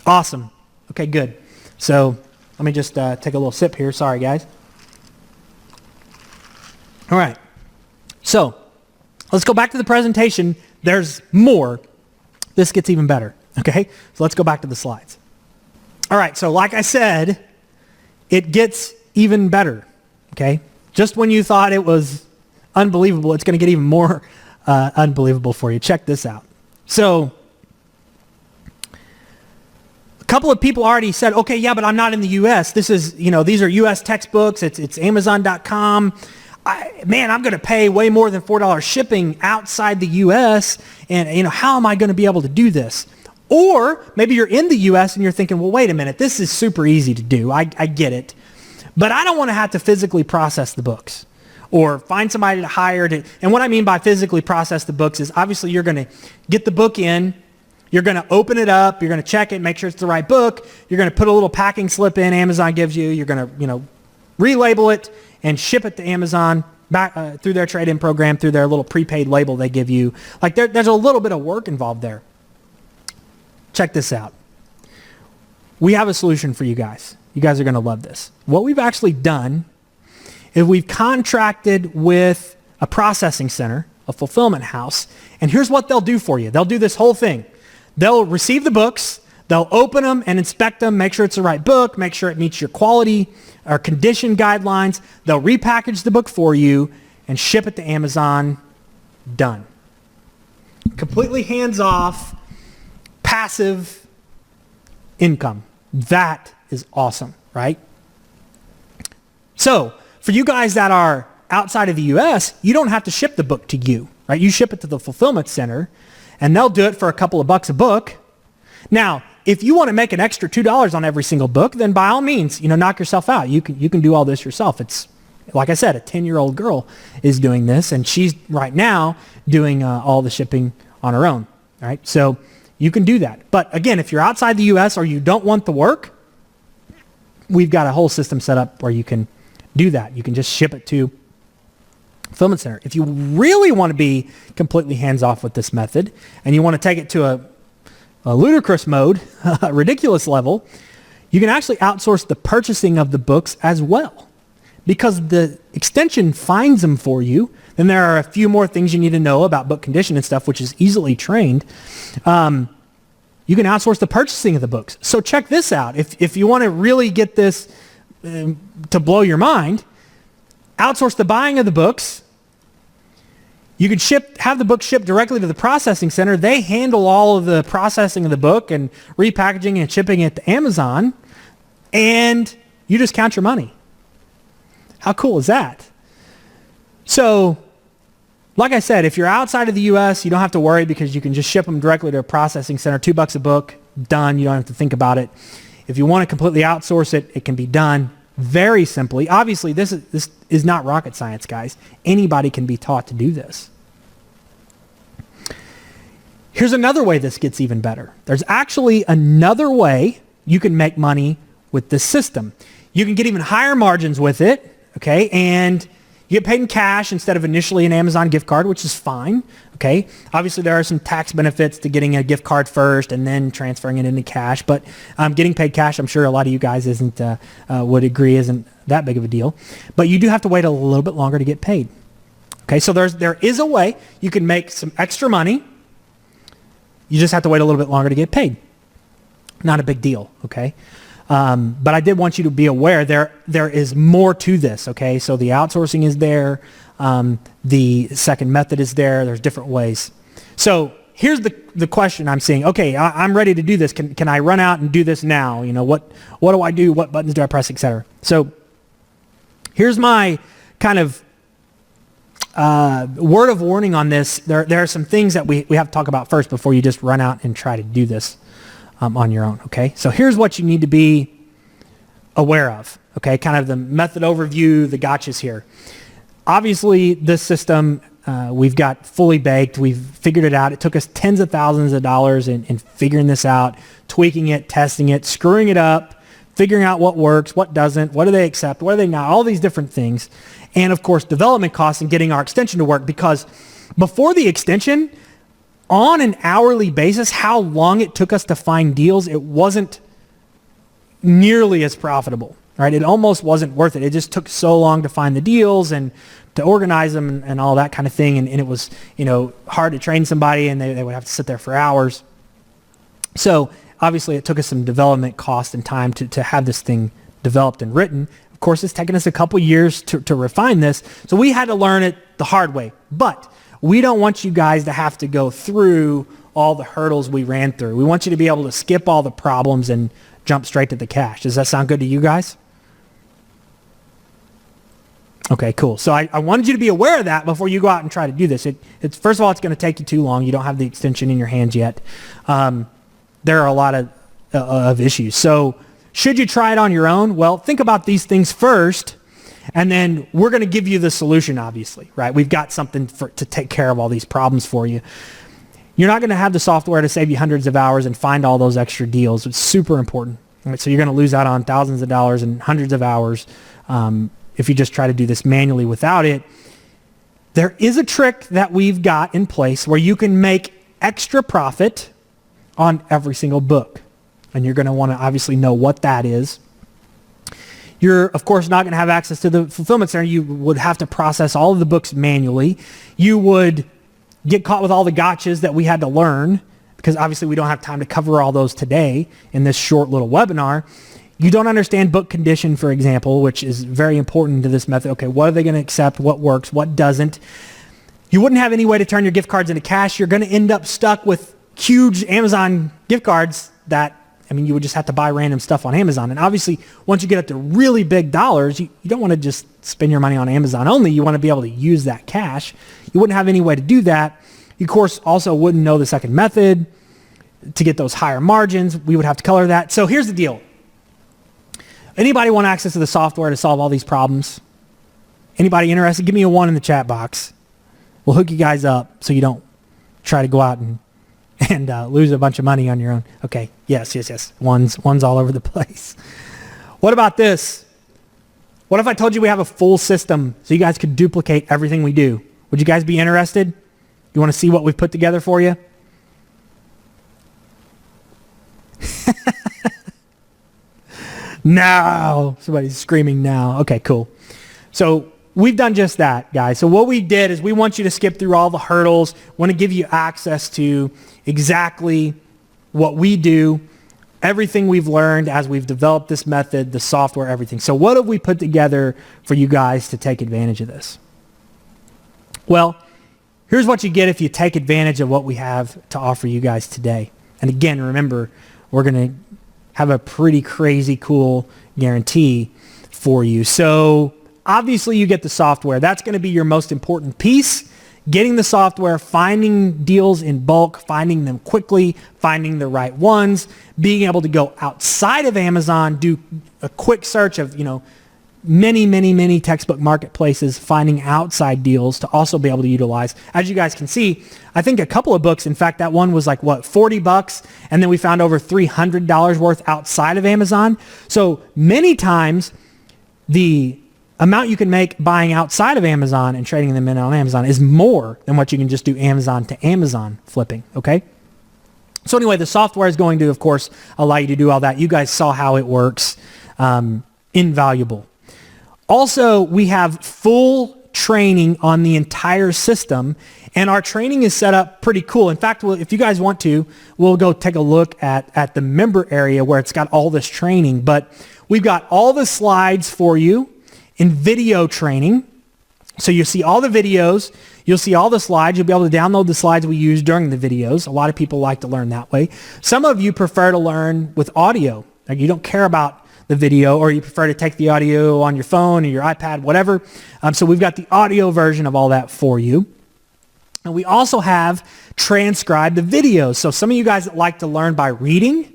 B: Awesome. Okay, good. So let me just take a little sip here. Sorry, guys. All right. So let's go back to the presentation. There's more. This gets even better. Okay? So let's go back to the slides. All right. So like I said, it gets even better. Okay? Just when you thought it was unbelievable, it's going to get even more unbelievable for you. Check this out. So a couple of people already said, okay, yeah, but I'm not in the U.S. This is, these are U.S. textbooks. It's Amazon.com. I'm going to pay way more than $4 shipping outside the U.S. And, how am I going to be able to do this? Or maybe you're in the U.S. and you're thinking, well, wait a minute, this is super easy to do. I get it. But I don't want to have to physically process the books or find somebody to hire to. And what I mean by physically process the books is obviously you're going to get the book in. You're going to open it up. You're going to check it, make sure it's the right book. You're going to put a little packing slip in Amazon gives you. You're going to, relabel it and ship it to Amazon back through their trade-in program, through their little prepaid label they give you. Like there's a little bit of work involved there. Check this out. We have a solution for you guys. You guys are going to love this. What we've actually done is we've contracted with a processing center, a fulfillment house, and here's what they'll do for you. They'll do this whole thing. They'll receive the books, they'll open them and inspect them, make sure it's the right book, make sure it meets your quality or condition guidelines. They'll repackage the book for you and ship it to Amazon. Done. Completely hands-off, passive income. That is awesome, right? So, for you guys that are outside of the U.S., you don't have to ship the book to you, right? You ship it to the fulfillment center, and they'll do it for a couple of bucks a book. Now, if you want to make an extra $2 on every single book, then by all means, knock yourself out. You can do all this yourself. It's, like I said, a 10-year-old girl is doing this, and she's right now doing all the shipping on her own, all right? So you can do that. But again, if you're outside the U.S. or you don't want the work, we've got a whole system set up where you can do that. You can just ship it to fulfillment center. If you really want to be completely hands-off with this method and you want to take it to a ludicrous mode, a ridiculous level, you can actually outsource the purchasing of the books as well. Because the extension finds them for you, then there are a few more things you need to know about book condition and stuff, which is easily trained. You can outsource the purchasing of the books. So check this out. If you want to really get this to blow your mind, outsource the buying of the books. You can have the book shipped directly to the processing center. They handle all of the processing of the book and repackaging and shipping it to Amazon, and you just count your money. How cool is that? So, like I said, if you're outside of the U.S., you don't have to worry because you can just ship them directly to a processing center. $2 a book, done. You don't have to think about it. If you want to completely outsource it, it can be done very simply. Obviously, this is not rocket science, guys. Anybody can be taught to do this. Here's another way this gets even better. There's actually another way you can make money with this system. You can get even higher margins with it, okay? And you get paid in cash instead of initially an Amazon gift card, which is fine, okay? Obviously, there are some tax benefits to getting a gift card first and then transferring it into cash, but getting paid cash, I'm sure a lot of you guys would agree isn't that big of a deal. But you do have to wait a little bit longer to get paid, okay? So there is a way you can make some extra money. You just have to wait a little bit longer to get paid. Not a big deal, okay? But I did want you to be aware there is more to this, okay? So the outsourcing is there. The second method is there. There's different ways. So here's the question I'm seeing. Okay, I'm ready to do this. Can I run out and do this now? You know, what do I do? What buttons do I press, et cetera? So here's my kind of word of warning on this. There are some things that we have to talk about first before you just run out and try to do this on your own, okay? So here's what you need to be aware of, okay? Kind of the method overview, the gotchas here. Obviously, this system, we've got fully baked. We've figured it out. It took us tens of thousands of dollars in figuring this out, tweaking it, testing it, screwing it up, figuring out what works, what doesn't, what do they accept, what do they not, all these different things. And of course, development costs and getting our extension to work, because before the extension, on an hourly basis, how long it took us to find deals, it wasn't nearly as profitable, right? It almost wasn't worth it. It just took so long to find the deals and to organize them and all that kind of thing. And it was, hard to train somebody, and they would have to sit there for hours. So obviously it took us some development cost and time to have this thing developed and written. Of course, it's taken us a couple years to refine this. So we had to learn it the hard way. But we don't want you guys to have to go through all the hurdles we ran through. We want you to be able to skip all the problems and jump straight to the cash. Does that sound good to you guys? Okay, cool. So I wanted you to be aware of that before you go out and try to do this. It's first of all, it's going to take you too long. You don't have the extension in your hands yet. There are a lot of issues. So should you try it on your own? Well, think about these things first, and then we're going to give you the solution, obviously, right? We've got something to take care of all these problems for you. You're not going to have the software to save you hundreds of hours and find all those extra deals. It's super important. Right? So you're going to lose out on thousands of dollars and hundreds of hours if you just try to do this manually without it. There is a trick that we've got in place where you can make extra profit on every single book. And you're going to want to obviously know what that is. You're, of course, not going to have access to the fulfillment center. You would have to process all of the books manually. You would get caught with all the gotchas that we had to learn, because obviously we don't have time to cover all those today in this short little webinar. You don't understand book condition, for example, which is very important to this method. Okay, what are they going to accept? What works? What doesn't? You wouldn't have any way to turn your gift cards into cash. You're going to end up stuck with huge Amazon gift cards that, you would just have to buy random stuff on Amazon. And obviously, once you get up to really big dollars, you don't want to just spend your money on Amazon only. You want to be able to use that cash. You wouldn't have any way to do that. You, of course, also wouldn't know the second method to get those higher margins. We would have to color that. So here's the deal. Anybody want access to the software to solve all these problems? Anybody interested? Give me a 1 in the chat box. We'll hook you guys up so you don't try to go out and and lose a bunch of money on your own. Okay, yes. One's all over the place. What about this? What if I told you we have a full system so you guys could duplicate everything we do? Would you guys be interested? You want to see what we've put together for you? No. Somebody's screaming now. Okay, cool. So we've done just that, guys. So what we did is we want you to skip through all the hurdles. Want to give you access to exactly what we do, everything we've learned as we've developed this method, the software, everything. So what have we put together for you guys to take advantage of this? Well, here's what you get if you take advantage of what we have to offer you guys today. And again, remember, we're going to have a pretty crazy cool guarantee for you. So obviously you get the software. That's going to be your most important piece. Getting the software, finding deals in bulk, finding them quickly, finding the right ones, being able to go outside of Amazon, do a quick search of, many textbook marketplaces, finding outside deals to also be able to utilize. As you guys can see, I think a couple of books, in fact, that one was like, $40, and then we found over $300 worth outside of Amazon. So many times, the amount you can make buying outside of Amazon and trading them in on Amazon is more than what you can just do Amazon to Amazon flipping, okay? So anyway, the software is going to, of course, allow you to do all that. You guys saw how it works. Invaluable. Also, we have full training on the entire system, and our training is set up pretty cool. In fact, if you guys want to, we'll go take a look at the member area where it's got all this training. But we've got all the slides for you in video training. So you'll see all the videos, you'll see all the slides, you'll be able to download the slides we use during the videos. A lot of people like to learn that way. Some of you prefer to learn with audio. Like you don't care about the video, or you prefer to take the audio on your phone or your iPad, whatever. So we've got the audio version of all that for you. And we also have transcribed the videos. So some of you guys that like to learn by reading,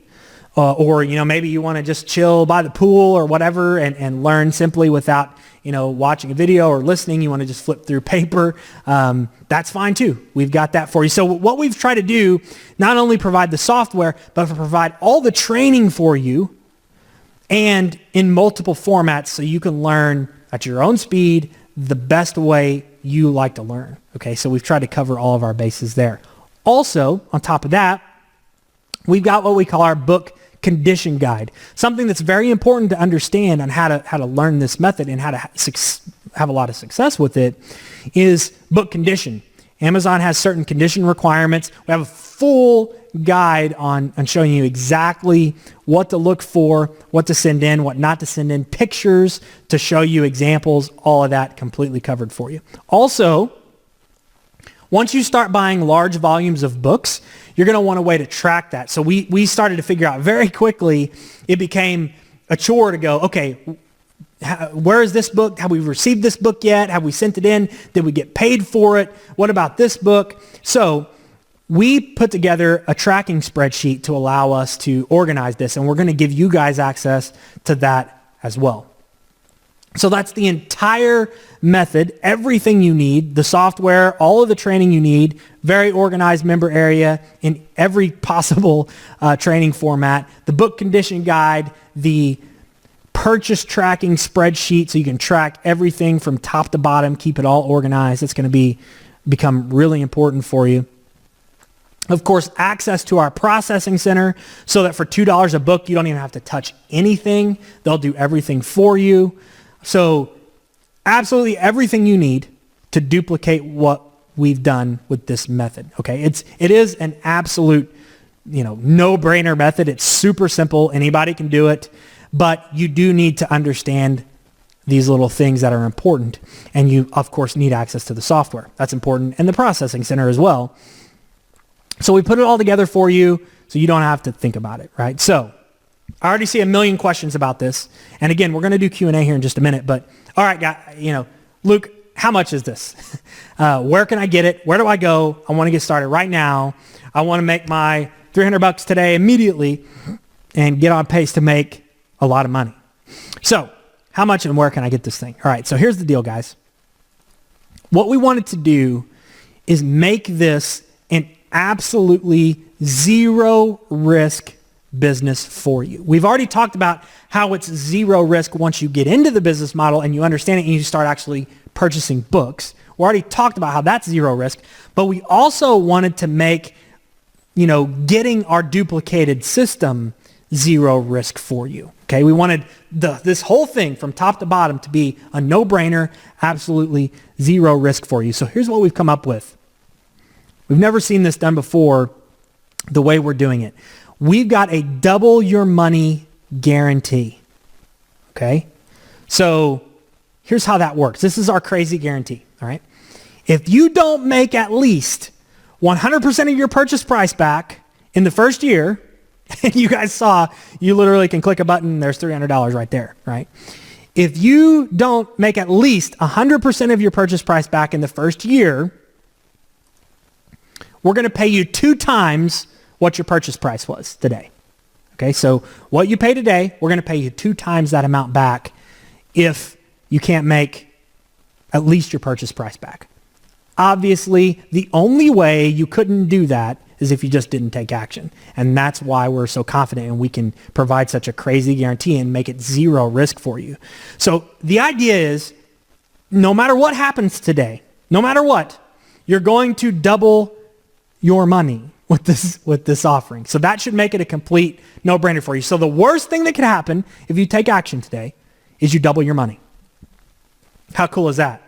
B: or maybe you want to just chill by the pool or whatever and learn simply without watching a video or listening, you want to just flip through paper, that's fine too. We've got that for you. So what we've tried to do, not only provide the software, but provide all the training for you and in multiple formats so you can learn at your own speed the best way you like to learn. Okay, so we've tried to cover all of our bases there. Also, on top of that, we've got what we call our book condition guide. Something that's very important to understand on how to learn this method and how to have a lot of success with it is book condition. Amazon has certain condition requirements. We have a full guide on showing you exactly what to look for, what to send in, what not to send in, pictures to show you examples, all of that completely covered for you. Also, once you start buying large volumes of books, you're going to want a way to track that. So we started to figure out very quickly, it became a chore to go, okay, where is this book? Have we received this book yet? Have we sent it in? Did we get paid for it? What about this book? So we put together a tracking spreadsheet to allow us to organize this, and we're going to give you guys access to that as well. So that's the entire method, everything you need, the software, all of the training you need, very organized member area in every possible training format, the book condition guide, the purchase tracking spreadsheet so you can track everything from top to bottom, keep it all organized. It's going to become really important for you. Of course, access to our processing center so that for $2 a book, you don't even have to touch anything. They'll do everything for you. So absolutely everything you need to duplicate what we've done with this method. Okay, it is an absolute, no-brainer method. It's super simple. Anybody can do it, but you do need to understand these little things that are important, and you of course need access to the software. That's important, and the processing center as well. So we put it all together for you so you don't have to think about it, right? So I already see a million questions about this. And again, we're going to do Q&A here in just a minute. But all right, guys, Luke, how much is this? Where can I get it? Where do I go? I want to get started right now. I want to make my $300 today immediately and get on pace to make a lot of money. So how much and where can I get this thing? All right, so here's the deal, guys. What we wanted to do is make this an absolutely zero risk business for you. We've already talked about how it's zero risk once you get into the business model and you understand it and you start actually purchasing books. We already talked about how that's zero risk, but we also wanted to make, getting our duplicated system zero risk for you. Okay, we wanted this whole thing from top to bottom to be a no-brainer, absolutely zero risk for you. So here's what we've come up with. We've never seen this done before the way we're doing it. We've got a double your money guarantee. Okay, so here's how that works. This is our crazy guarantee, all right? If you don't make at least 100% of your purchase price back in the first year, and you guys saw, you literally can click a button, there's $300 right there, right? If you don't make at least 100% of your purchase price back in the first year, we're going to pay you 2 times what your purchase price was today. Okay, so what you pay today, we're going to pay you 2 times that amount back if you can't make at least your purchase price back. Obviously, the only way you couldn't do that is if you just didn't take action. And that's why we're so confident and we can provide such a crazy guarantee and make it zero risk for you. So the idea is, no matter what happens today, no matter what, you're going to double your money with this offering. So that should make it a complete no-brainer for you. So the worst thing that could happen if you take action today is you double your money. How cool is that?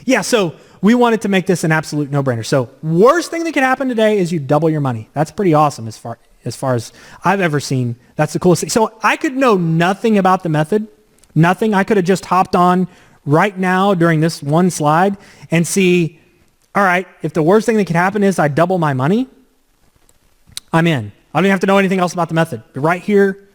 B: Yeah, so we wanted to make this an absolute no-brainer. So worst thing that could happen today is you double your money. That's pretty awesome as far as I've ever seen. That's the coolest thing. So I could know nothing about the method, nothing. I could have just hopped on right now during this one slide and see, all right, if the worst thing that could happen is I double my money, I'm in. I don't even have to know anything else about the method. But right here,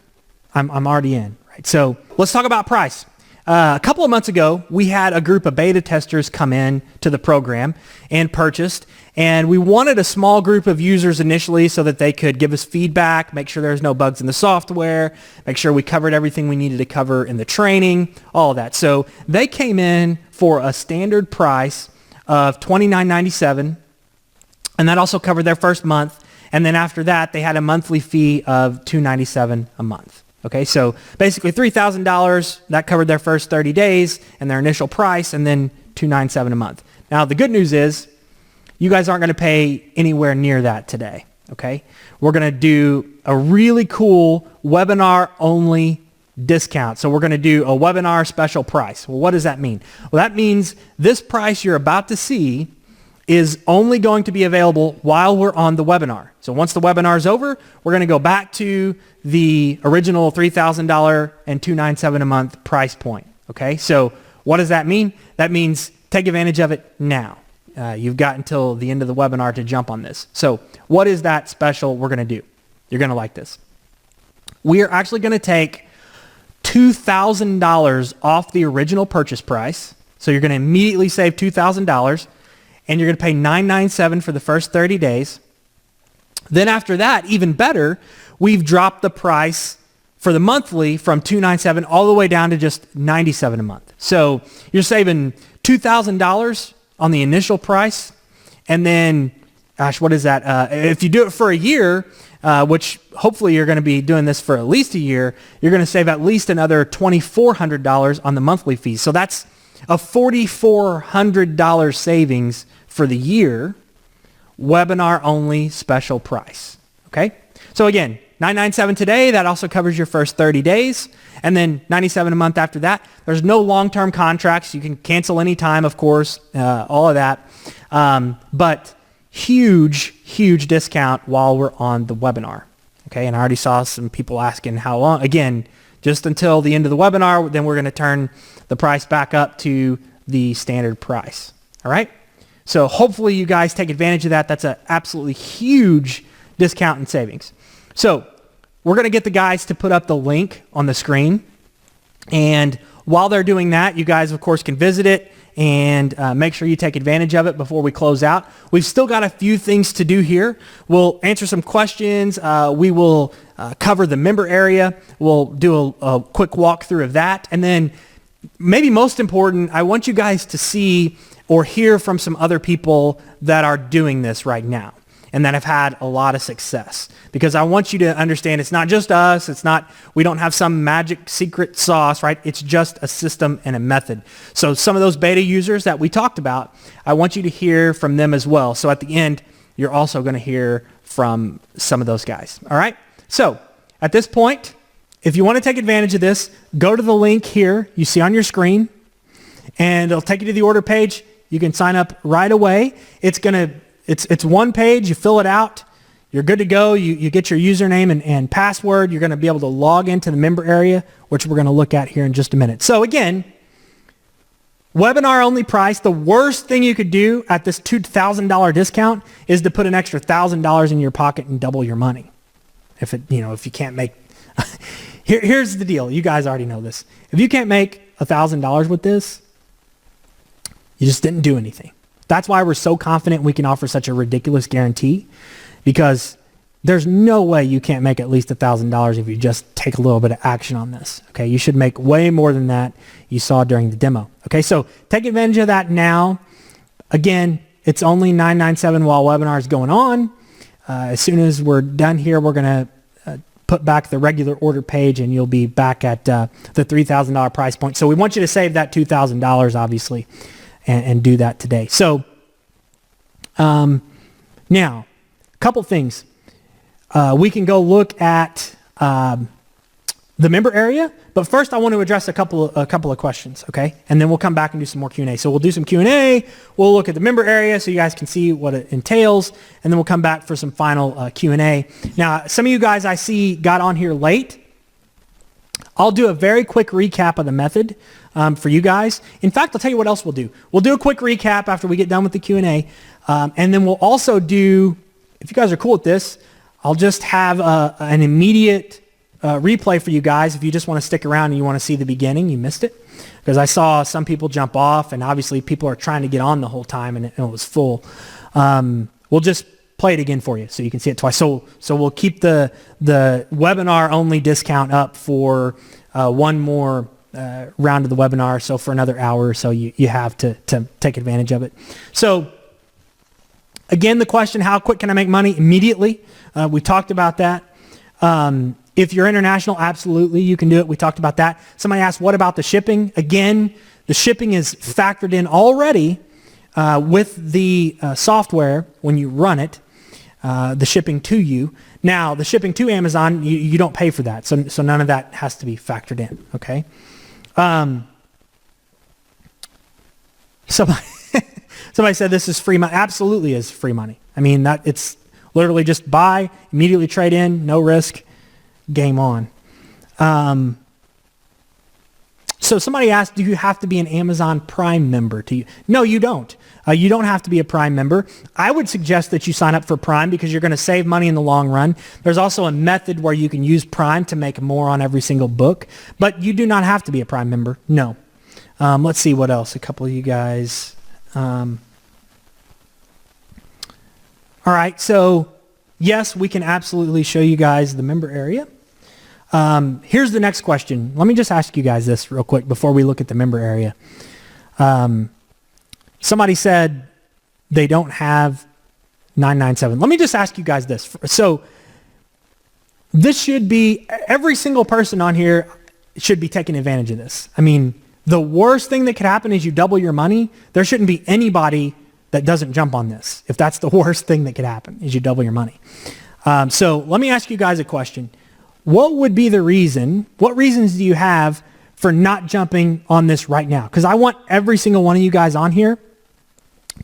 B: I'm already in. Right. So let's talk about price. A couple of months ago, we had a group of beta testers come in to the program and purchased, and we wanted a small group of users initially so that they could give us feedback, make sure there's no bugs in the software, make sure we covered everything we needed to cover in the training, all of that. So they came in for a standard price of $29.97, and that also covered their first month, and then after that, they had a monthly fee of $297 a month. Okay, so basically $3,000, that covered their first 30 days and their initial price, and then $297 a month. Now, the good news is you guys aren't going to pay anywhere near that today, okay? We're going to do a really cool webinar-only discount. So we're going to do a webinar special price. Well, what does that mean? Well, that means this price you're about to see is only going to be available while we're on the webinar. So once the webinar is over, we're going to go back to the original $3,000 and $297 a month price point. Okay, so what does that mean? That means take advantage of it now. You've got until the end of the webinar to jump on this. So what is that special we're going to do? You're going to like this. We are actually going to take $2,000 off the original purchase price. So you're going to immediately save $2,000. And you're going to pay $997 for the first 30 days. Then after that, even better, we've dropped the price for the monthly from $297 all the way down to just $97 a month. So you're saving $2,000 on the initial price. And then, gosh, what is that? If you do it for a year, which hopefully you're going to be doing this for at least a year, you're going to save at least another $2,400 on the monthly fees. So that's a $4,400 savings for the year, webinar only special price. Okay? So again, $997 today, that also covers your first 30 days, and then $97 a month after that. There's no long-term contracts. You can cancel anytime, of course, all of that. But huge discount while we're on the webinar. Okay? And I already saw some people asking how long. Again, just until the end of the webinar, then we're going to turn the price back up to the standard price. All right? So hopefully you guys take advantage of that. That's an absolutely huge discount and savings. So we're going to get the guys to put up the link on the screen. And while they're doing that, you guys, of course, can visit it and make sure you take advantage of it before we close out. We've still got a few things to do here. We'll answer some questions. We will cover the member area. We'll do a quick walkthrough of that. And then maybe most important, I want you guys to see or hear from some other people that are doing this right now and that have had a lot of success. Because I want you to understand it's not just us. We don't have some magic secret sauce, right? It's just a system and a method. So some of those beta users that we talked about, I want you to hear from them as well. So at the end, you're also going to hear from some of those guys. All right? So at this point, if you want to take advantage of this, go to the link here you see on your screen, and it'll take you to the order page. You can sign up right away. It's one page. You fill it out. You're good to go. You get your username and password. You're going to be able to log into the member area, which we're going to look at here in just a minute. So again, webinar only price. The worst thing you could do at this $2,000 discount is to put an extra $1,000 in your pocket and double your money. If you can't make, here's the deal. You guys already know this. If you can't make $1,000 with this, you just didn't do anything. That's why we're so confident we can offer such a ridiculous guarantee, because there's no way you can't make at least $1,000 if you just take a little bit of action on this. Okay, you should make way more than that you saw during the demo. Okay, so take advantage of that now. Again, it's only $997 while webinar is going on. As soon as we're done here, we're going to put back the regular order page, and you'll be back at the $3,000 price point. So we want you to save that $2,000, obviously, and do that today. So now, a couple things. We can go look at the member area, but first I want to address a couple of questions, okay? And then we'll come back and do some more Q&A. So we'll do some Q&A. We'll look at the member area so you guys can see what it entails, and then we'll come back for some final Q&A. Now, some of you guys I see got on here late. I'll do a very quick recap of the method for you guys. In fact, I'll tell you what else we'll do. We'll do a quick recap after we get done with the Q&A, and then we'll also do, if you guys are cool with this, I'll just have an immediate replay for you guys if you just want to stick around and you want to see the beginning. You missed it. Because I saw some people jump off, and obviously people are trying to get on the whole time, and it was full. We'll just play it again for you so you can see it twice. So we'll keep the webinar only discount up for one more round of the webinar. So for another hour or so, you have to take advantage of it. So again, the question, how quick can I make money? Immediately. We talked about that. If you're international, absolutely, you can do it. We talked about that. Somebody asked, what about the shipping? Again, the shipping is factored in already with the software when you run it, the shipping to you. Now, the shipping to Amazon, you don't pay for that. So none of that has to be factored in, okay? Somebody said this is free money. Absolutely is free money. I mean, it's literally just buy, immediately trade in, no risk, game on. So somebody asked, do you have to be an Amazon Prime member to you? No, you don't. You don't have to be a Prime member. I would suggest that you sign up for Prime because you're going to save money in the long run. There's also a method where you can use Prime to make more on every single book, but you do not have to be a Prime member. No. Let's see what else. A couple of you guys. All right, so yes, we can absolutely show you guys the member area. Here's the next question. Let me just ask you guys this real quick before we look at the member area. Somebody said they don't have 997. Let me just ask you guys this. So this should be, every single person on here should be taking advantage of this. I mean, the worst thing that could happen is you double your money. There shouldn't be anybody that doesn't jump on this. If that's the worst thing that could happen is you double your money. So let me ask you guys a question. What would be the reason, what reasons do you have for not jumping on this right now? Because I want every single one of you guys on here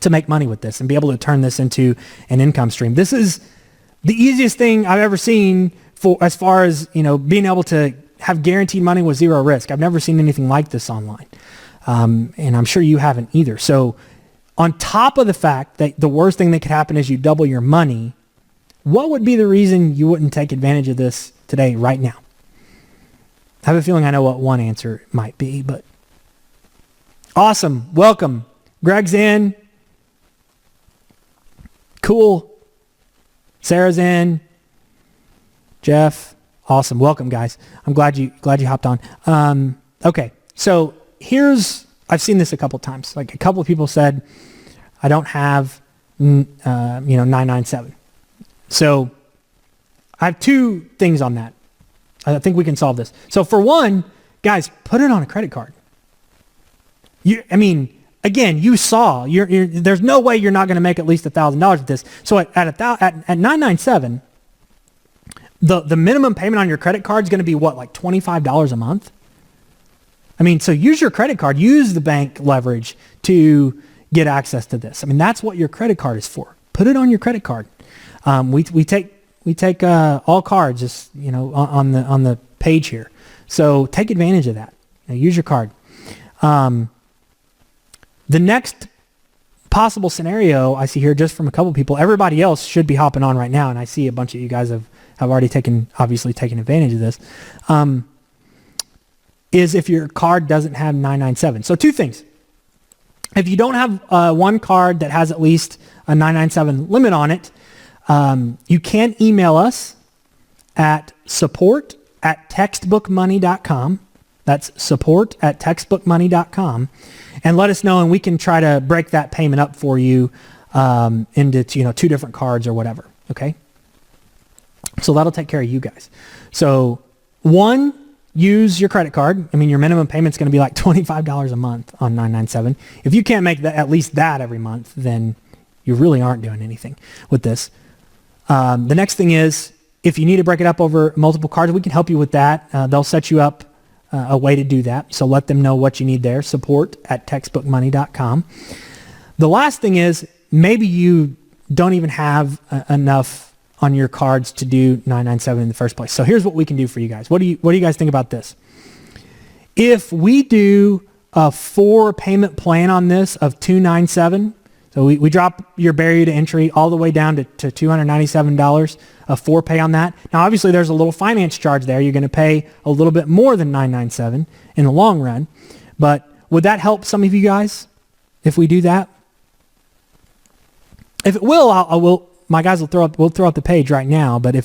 B: to make money with this and be able to turn this into an income stream. This is the easiest thing I've ever seen for as far as, being able to have guaranteed money with zero risk. I've never seen anything like this online. And I'm sure you haven't either. So on top of the fact that the worst thing that could happen is you double your money, what would be the reason you wouldn't take advantage of this today, right now? I have a feeling I know what one answer might be, but awesome. Welcome. Greg's in. Cool. Sarah's in. Jeff. Awesome. Welcome, guys. I'm glad you hopped on. Okay. So here's I've seen this a couple times. Like a couple of people said, I don't have, 997. So I have two things on that. I think we can solve this. So for one, guys, put it on a credit card. Again, you saw, there's no way you're not going to make at least $1,000 with this. So at 997, the minimum payment on your credit card is going to be what, like $25 a month? So use your credit card, use the bank leverage to get access to this. That's what your credit card is for. Put it on your credit card. We take all cards, just on the page here. So take advantage of that. Use your card. The next possible scenario I see here, just from a couple people, everybody else should be hopping on right now, and I see a bunch of you guys have already taken advantage of this, is if your card doesn't have 997. So two things. If you don't have one card that has at least a 997 limit on it, you can email us at support@textbookmoney.com. That's support@textbookmoney.com, and let us know, and we can try to break that payment up for you into two different cards or whatever. Okay, so that'll take care of you guys. So one, use your credit card. Your minimum payment's going to be like $25 a month on 997. If you can't make that, at least that every month, then you really aren't doing anything with this. The next thing is, if you need to break it up over multiple cards, we can help you with that. They'll set you up a way to do that. So let them know what you need there. Support@textbookmoney.com. The last thing is, maybe you don't even have enough on your cards to do 997 in the first place. So here's what we can do for you guys. What do you guys think about this? If we do a 4-payment plan on this of 297, so we drop your barrier to entry all the way down to $297, a 4-pay on that. Now, obviously, there's a little finance charge there. You're going to pay a little bit more than $997 in the long run. But would that help some of you guys if we do that? If it will, my guys we'll throw up the page right now. But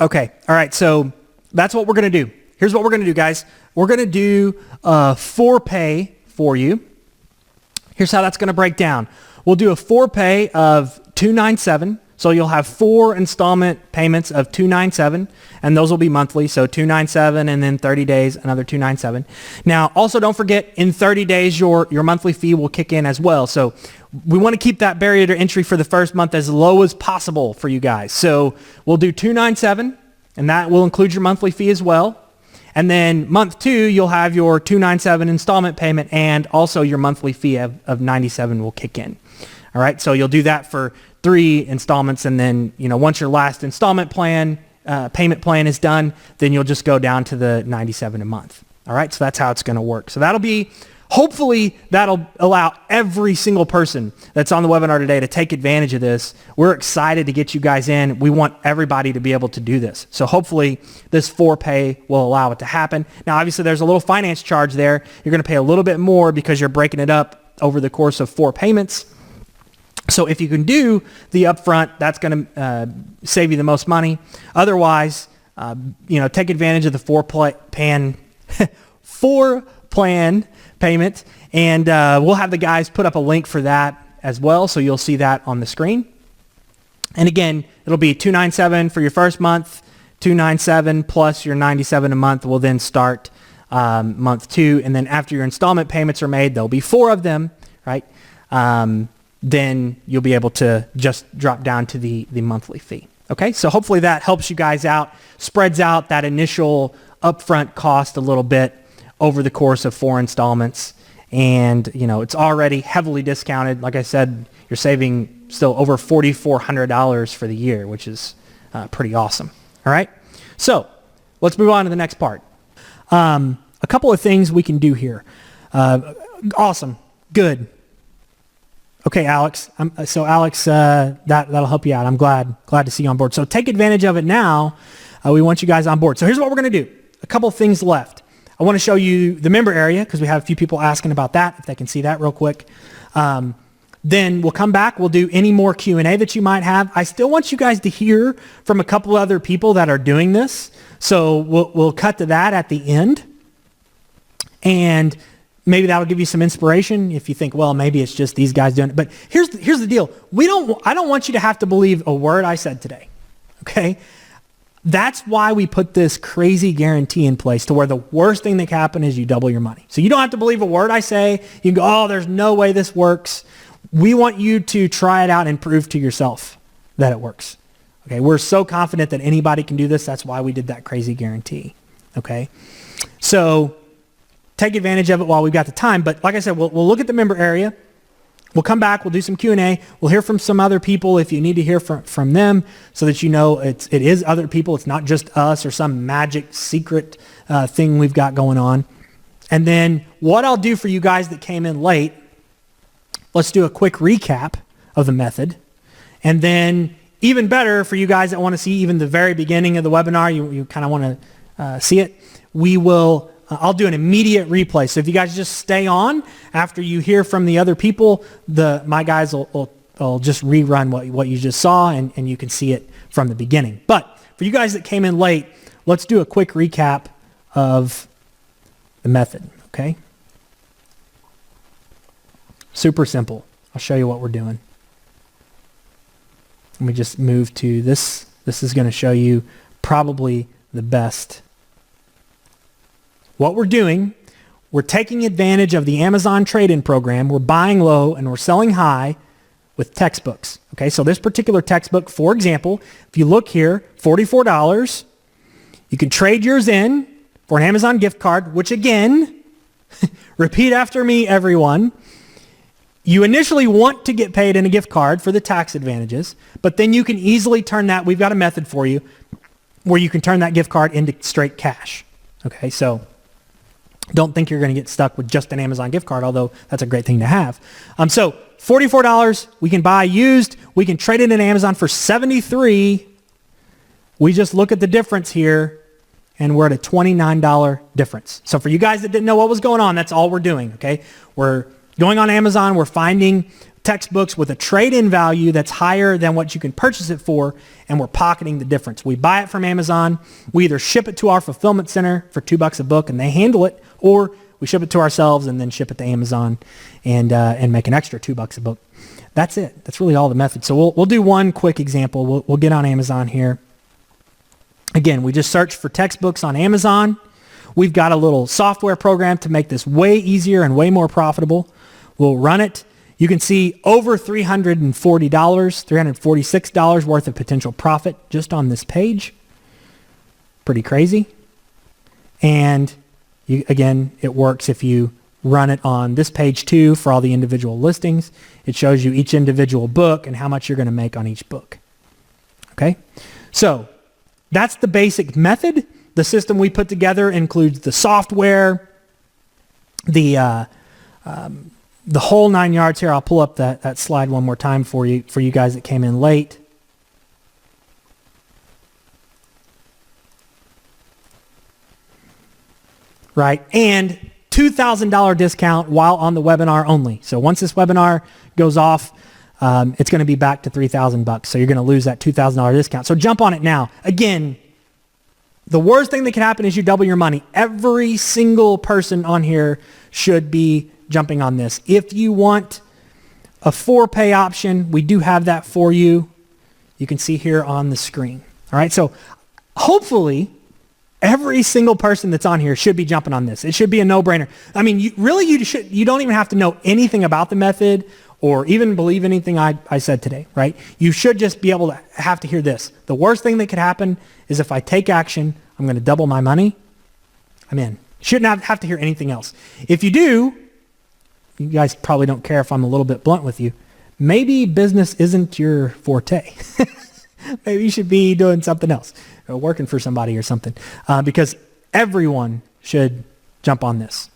B: okay, all right. So that's what we're going to do. Here's what we're going to do, guys. We're going to do a 4-pay for you. Here's how that's going to break down. We'll do a 4-pay of $297. So you'll have 4 installment payments of $297, and those will be monthly. So $297, and then 30 days, another $297. Now, also don't forget, in 30 days, your monthly fee will kick in as well. So we want to keep that barrier to entry for the first month as low as possible for you guys. So we'll do $297, and that will include your monthly fee as well. And then month 2, you'll have your $297 installment payment, and also your monthly fee of $97 will kick in. All right, so you'll do that for 3 installments, and then once your last installment plan payment plan is done, then you'll just go down to the $97 a month. All right, so that's how it's going to work. So hopefully that'll allow every single person that's on the webinar today to take advantage of this. We're excited to get you guys in. We want everybody to be able to do this. So hopefully this 4-pay will allow it to happen. Now, obviously there's a little finance charge there. You're going to pay a little bit more because you're breaking it up over the course of 4 payments. So if you can do the upfront, that's going to save you the most money. Otherwise, take advantage of the 4-plan payment, and we'll have the guys put up a link for that as well, so you'll see that on the screen. And again, it'll be $297 for your first month, $297 plus your $97 a month will then start month 2, and then after your installment payments are made, there'll be 4 of them, right? Then you'll be able to just drop down to the monthly fee. Okay, so hopefully that helps you guys out, spreads out that initial upfront cost a little bit over the course of 4 installments. And, it's already heavily discounted. Like I said, you're saving still over $4,400 for the year, which is pretty awesome. All right, so let's move on to the next part. A couple of things we can do here. Awesome, good. Okay, Alex. So Alex, that'll help you out. I'm glad to see you on board. So take advantage of it now. We want you guys on board. So here's what we're going to do. A couple of things left. I want to show you the member area because we have a few people asking about that, if they can see that real quick. Then we'll come back. We'll do any more Q&A that you might have. I still want you guys to hear from a couple other people that are doing this. So we'll cut to that at the end. And maybe that'll give you some inspiration if you think, well, maybe it's just these guys doing it. But here's the deal. I don't want you to have to believe a word I said today, okay? That's why we put this crazy guarantee in place to where the worst thing that can happen is you double your money. So you don't have to believe a word I say. You can go, oh, there's no way this works. We want you to try it out and prove to yourself that it works. Okay, we're so confident that anybody can do this. That's why we did that crazy guarantee. Okay, so take advantage of it while we've got the time. But like I said, we'll look at the member area. We'll come back. We'll do some Q&A. We'll hear from some other people if you need to hear from them so that you know it is other people. It's not just us or some magic secret thing we've got going on. And then what I'll do for you guys that came in late, let's do a quick recap of the method. And then even better for you guys that want to see even the very beginning of the webinar, you kind of want to see it, I'll do an immediate replay. So if you guys just stay on after you hear from the other people, my guys will just rerun what you just saw and you can see it from the beginning. But for you guys that came in late, let's do a quick recap of the method, okay? Super simple. I'll show you what we're doing. Let me just move to this. This is going to show you probably the best. What we're doing, we're taking advantage of the Amazon trade-in program. We're buying low and we're selling high with textbooks. Okay, so this particular textbook, for example, if you look here, $44. You can trade yours in for an Amazon gift card, which again, repeat after me, everyone. You initially want to get paid in a gift card for the tax advantages, but then you can easily turn that, we've got a method for you, where you can turn that gift card into straight cash. Okay, so don't think you're going to get stuck with just an Amazon gift card, although that's a great thing to have. So $44, we can buy used. We can trade it in Amazon for $73. We just look at the difference here, and we're at a $29 difference. So for you guys that didn't know what was going on, that's all we're doing, okay? We're going on Amazon. We're finding textbooks with a trade-in value that's higher than what you can purchase it for, and we're pocketing the difference. We buy it from Amazon. We either ship it to our fulfillment center for $2 a book and they handle it, or we ship it to ourselves and then ship it to Amazon and make an extra $2 a book. That's it. That's really all the method. So we'll do one quick example. We'll get on Amazon here. Again, we just search for textbooks on Amazon. We've got a little software program to make this way easier and way more profitable. We'll run it. You can see over $340, $346 worth of potential profit just on this page. Pretty crazy. And again, it works if you run it on this page too for all the individual listings. It shows you each individual book and how much you're going to make on each book. Okay? So that's the basic method. The system we put together includes the software, the whole 9 yards here. I'll pull up that slide one more time for you guys that came in late. Right, and $2,000 discount while on the webinar only. So once this webinar goes off, it's going to be back to $3,000. So you're going to lose that $2,000 discount. So jump on it now. Again, the worst thing that can happen is you double your money. Every single person on here should be jumping on this. If you want a 4-pay option, we do have that for you. You can see here on the screen. All right, so hopefully every single person that's on here should be jumping on this. It should be a no-brainer. I mean, you don't even have to know anything about the method or even believe anything I said today, right? You should just be able to have to hear this. The worst thing that could happen is if I take action, I'm going to double my money. I'm in. Shouldn't have to hear anything else. If you do, you guys probably don't care if I'm a little bit blunt with you. Maybe business isn't your forte. Maybe you should be doing something else, or working for somebody or something, because everyone should jump on this.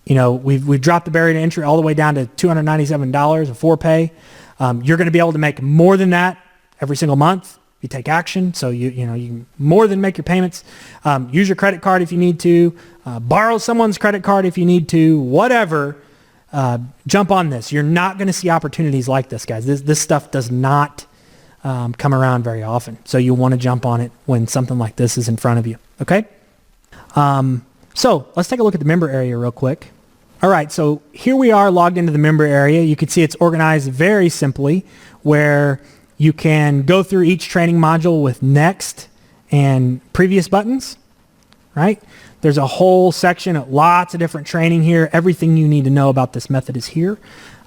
B: We've dropped the barrier to entry all the way down to $297, a 4-pay. You're going to be able to make more than that every single month. You take action, so you can more than make your payments. Use your credit card if you need to. Borrow someone's credit card if you need to. Whatever. Jump on this. You're not going to see opportunities like this, guys. This stuff does not come around very often. So you want to jump on it when something like this is in front of you. Okay? So let's take a look at the member area real quick. All right, so here we are logged into the member area. You can see it's organized very simply, where you can go through each training module with next and previous buttons, right? There's a whole section, lots of different training here. Everything you need to know about this method is here.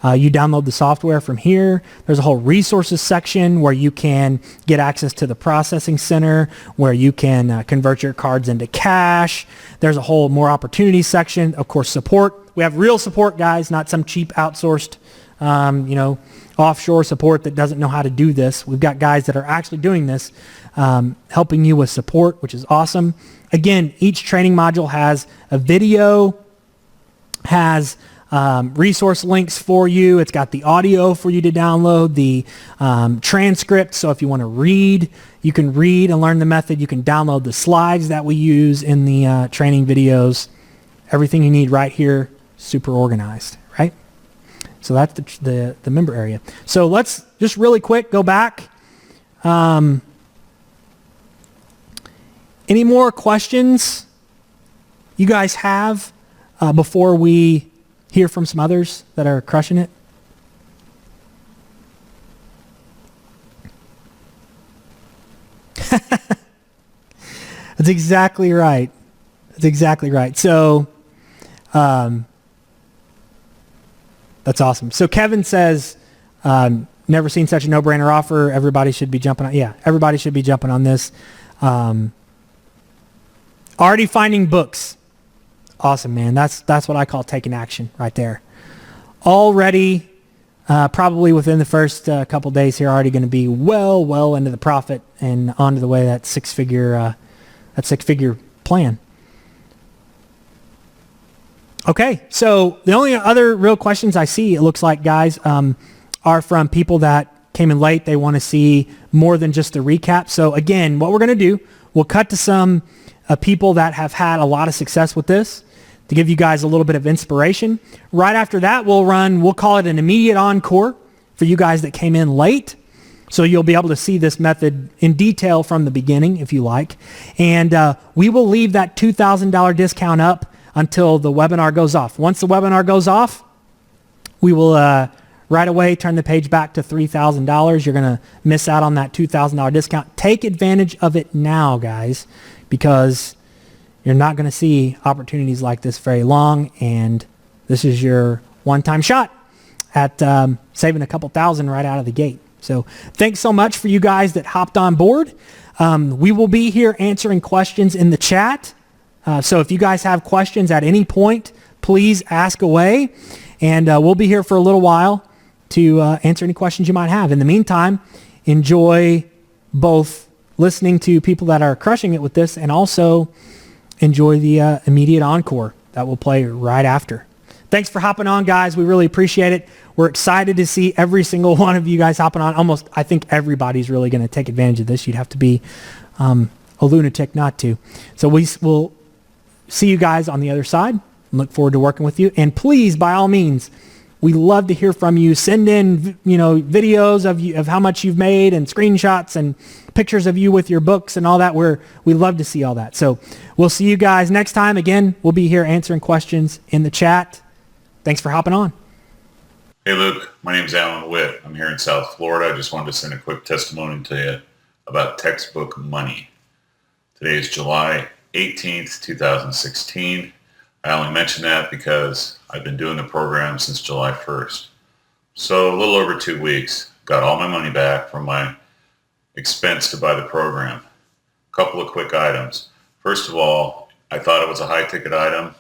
B: You download the software from here. There's a whole resources section where you can get access to the processing center, where you can convert your cards into cash. There's a whole more opportunities section. Of course, support. We have real support, guys, not some cheap outsourced, offshore support that doesn't know how to do this. We've got guys that are actually doing this, helping you with support, which is awesome. Again, each training module has a video, has resource links for you. It's got the audio for you to download, the transcript. So if you want to read, you can read and learn the method. You can download the slides that we use in the training videos. Everything you need right here, super organized, right? So that's the member area. So let's just really quick go back. Any more questions you guys have before we hear from some others that are crushing it? That's exactly right. That's exactly right. So, that's awesome. So Kevin says, never seen such a no-brainer offer. Everybody should be jumping on. Yeah, everybody should be jumping on this. Already finding books. Awesome, man. That's what I call taking action right there. Already, probably within the first couple days here, already going to be well into the profit and onto the way that six-figure plan. Okay, so the only other real questions I see, it looks like, guys, are from people that came in late. They want to see more than just a recap. So again, what we're going to do, we'll cut to some people that have had a lot of success with this to give you guys a little bit of inspiration. Right after that, we'll call it an immediate encore for you guys that came in late. So you'll be able to see this method in detail from the beginning if you like. And we will leave that $2,000 discount up until the webinar goes off. Once the webinar goes off, we will right away turn the page back to $3,000. You're going to miss out on that $2,000 discount. Take advantage of it now, guys, because you're not going to see opportunities like this very long, and this is your one-time shot at saving a couple thousand right out of the gate. So thanks so much for you guys that hopped on board. We will be here answering questions in the chat. So if you guys have questions at any point, please ask away, and we'll be here for a little while to answer any questions you might have. In the meantime, enjoy both listening to people that are crushing it with this and also enjoy the immediate encore that will play right after. Thanks for hopping on, guys. We really appreciate it. We're excited to see every single one of you guys hopping on. Almost, I think everybody's really going to take advantage of this. You'd have to be a lunatic not to. So we'll see you guys on the other side. Look forward to working with you. And please, by all means, we love to hear from you. Send in, videos of how much you've made and screenshots and pictures of you with your books and all that. We love to see all that. So we'll see you guys next time. Again, we'll be here answering questions in the chat. Thanks for hopping on.
C: Hey, Luke. My name's Alan Witt. I'm here in South Florida. I just wanted to send a quick testimony to you about textbook money. Today is July 18th, 2016. I only mention that because I've been doing the program since July 1st. So a little over 2 weeks, got all my money back from my expense to buy the program. A couple of quick items. First of all, I thought it was a high ticket item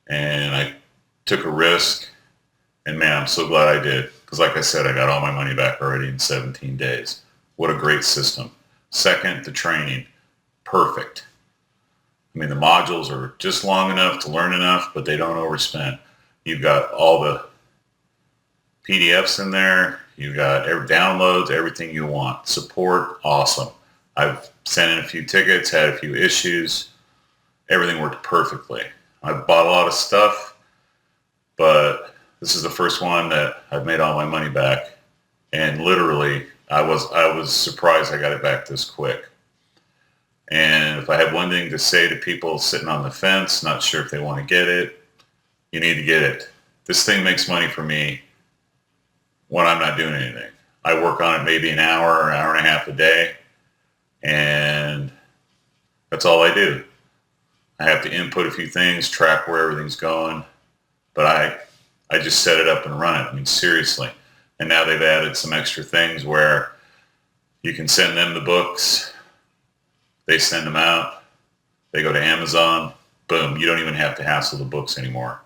C: and I took a risk, and man, I'm so glad I did. Because like I said, I got all my money back already in 17 days. What a great system. Second, the training. Perfect. I mean, the modules are just long enough to learn enough, but they don't overspend. You've got all the PDFs in there. You've got downloads, everything you want. Support, awesome. I've sent in a few tickets, had a few issues. Everything worked perfectly. I've bought a lot of stuff, but this is the first one that I've made all my money back. And literally, I was surprised I got it back this quick. And if I have one thing to say to people sitting on the fence, not sure if they want to get it, you need to get it. This thing makes money for me when I'm not doing anything. I work on it maybe an hour and a half a day, and that's all I do. I have to input a few things, track where everything's going, but I just set it up and run it. I mean, seriously. And now they've added some extra things where you can send them the books, they send them out, they go to Amazon, boom, you don't even have to hassle the books anymore.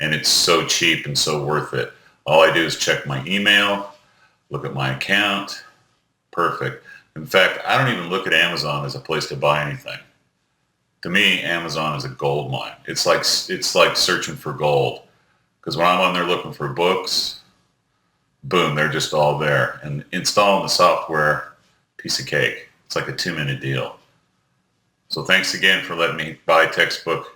C: And it's so cheap and so worth it. All I do is check my email, look at my account, perfect. In fact, I don't even look at Amazon as a place to buy anything. To me, Amazon is a gold mine. It's like searching for gold. Because when I'm on there looking for books, boom, they're just all there. And installing the software, piece of cake. It's like a 2-minute deal. So thanks again for letting me buy textbook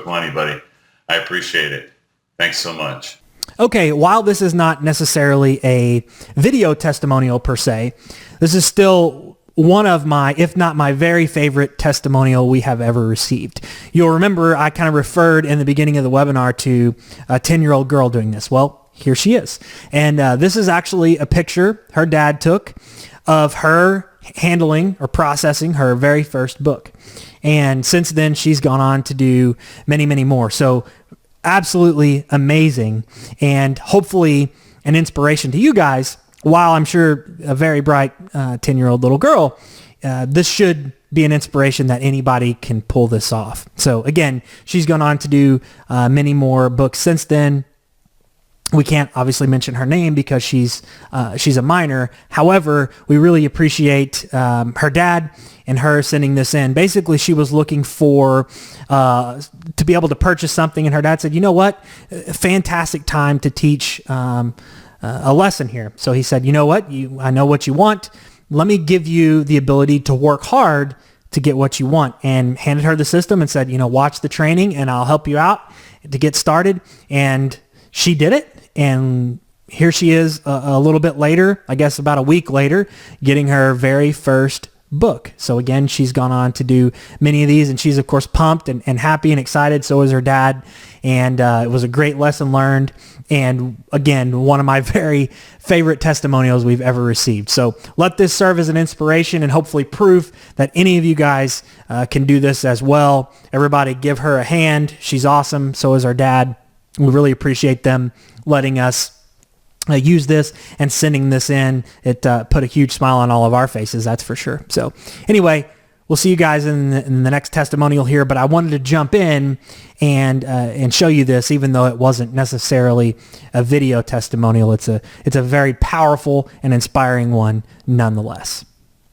C: money, buddy. I appreciate it. Thanks so much.
B: Okay, while this is not necessarily a video testimonial per se, this is still one of my, if not my very favorite testimonial we have ever received. You'll remember I kind of referred in the beginning of the webinar to a 10-year-old girl doing this. Well, here she is. And this is actually a picture her dad took of her handling or processing her very first book. And since then, she's gone on to do many, many more. So absolutely amazing, and hopefully an inspiration to you guys. While I'm sure a very bright 10-year-old little girl, this should be an inspiration that anybody can pull this off. So again, she's gone on to do many more books since then. We can't obviously mention her name because she's a minor. However, we really appreciate her dad and her sending this in. Basically, she was looking for to be able to purchase something, and her dad said, "You know what? Fantastic time to teach a lesson here." So he said, "You know what? I know what you want. Let me give you the ability to work hard to get what you want," and handed her the system and said, "Watch the training, and I'll help you out to get started." And she did it. And here she is a little bit later, I guess about a week later, getting her very first book. So again, she's gone on to do many of these, and she's of course pumped and happy and excited. So is her dad. And it was a great lesson learned. And again, one of my very favorite testimonials we've ever received. So let this serve as an inspiration and hopefully proof that any of you guys can do this as well. Everybody give her a hand. She's awesome. So is our dad. We really appreciate them letting us use this and sending this in. It put a huge smile on all of our faces, that's for sure. So anyway, we'll see you guys in the next testimonial here, but I wanted to jump in and show you this, even though it wasn't necessarily a video testimonial. It's a very powerful and inspiring one nonetheless.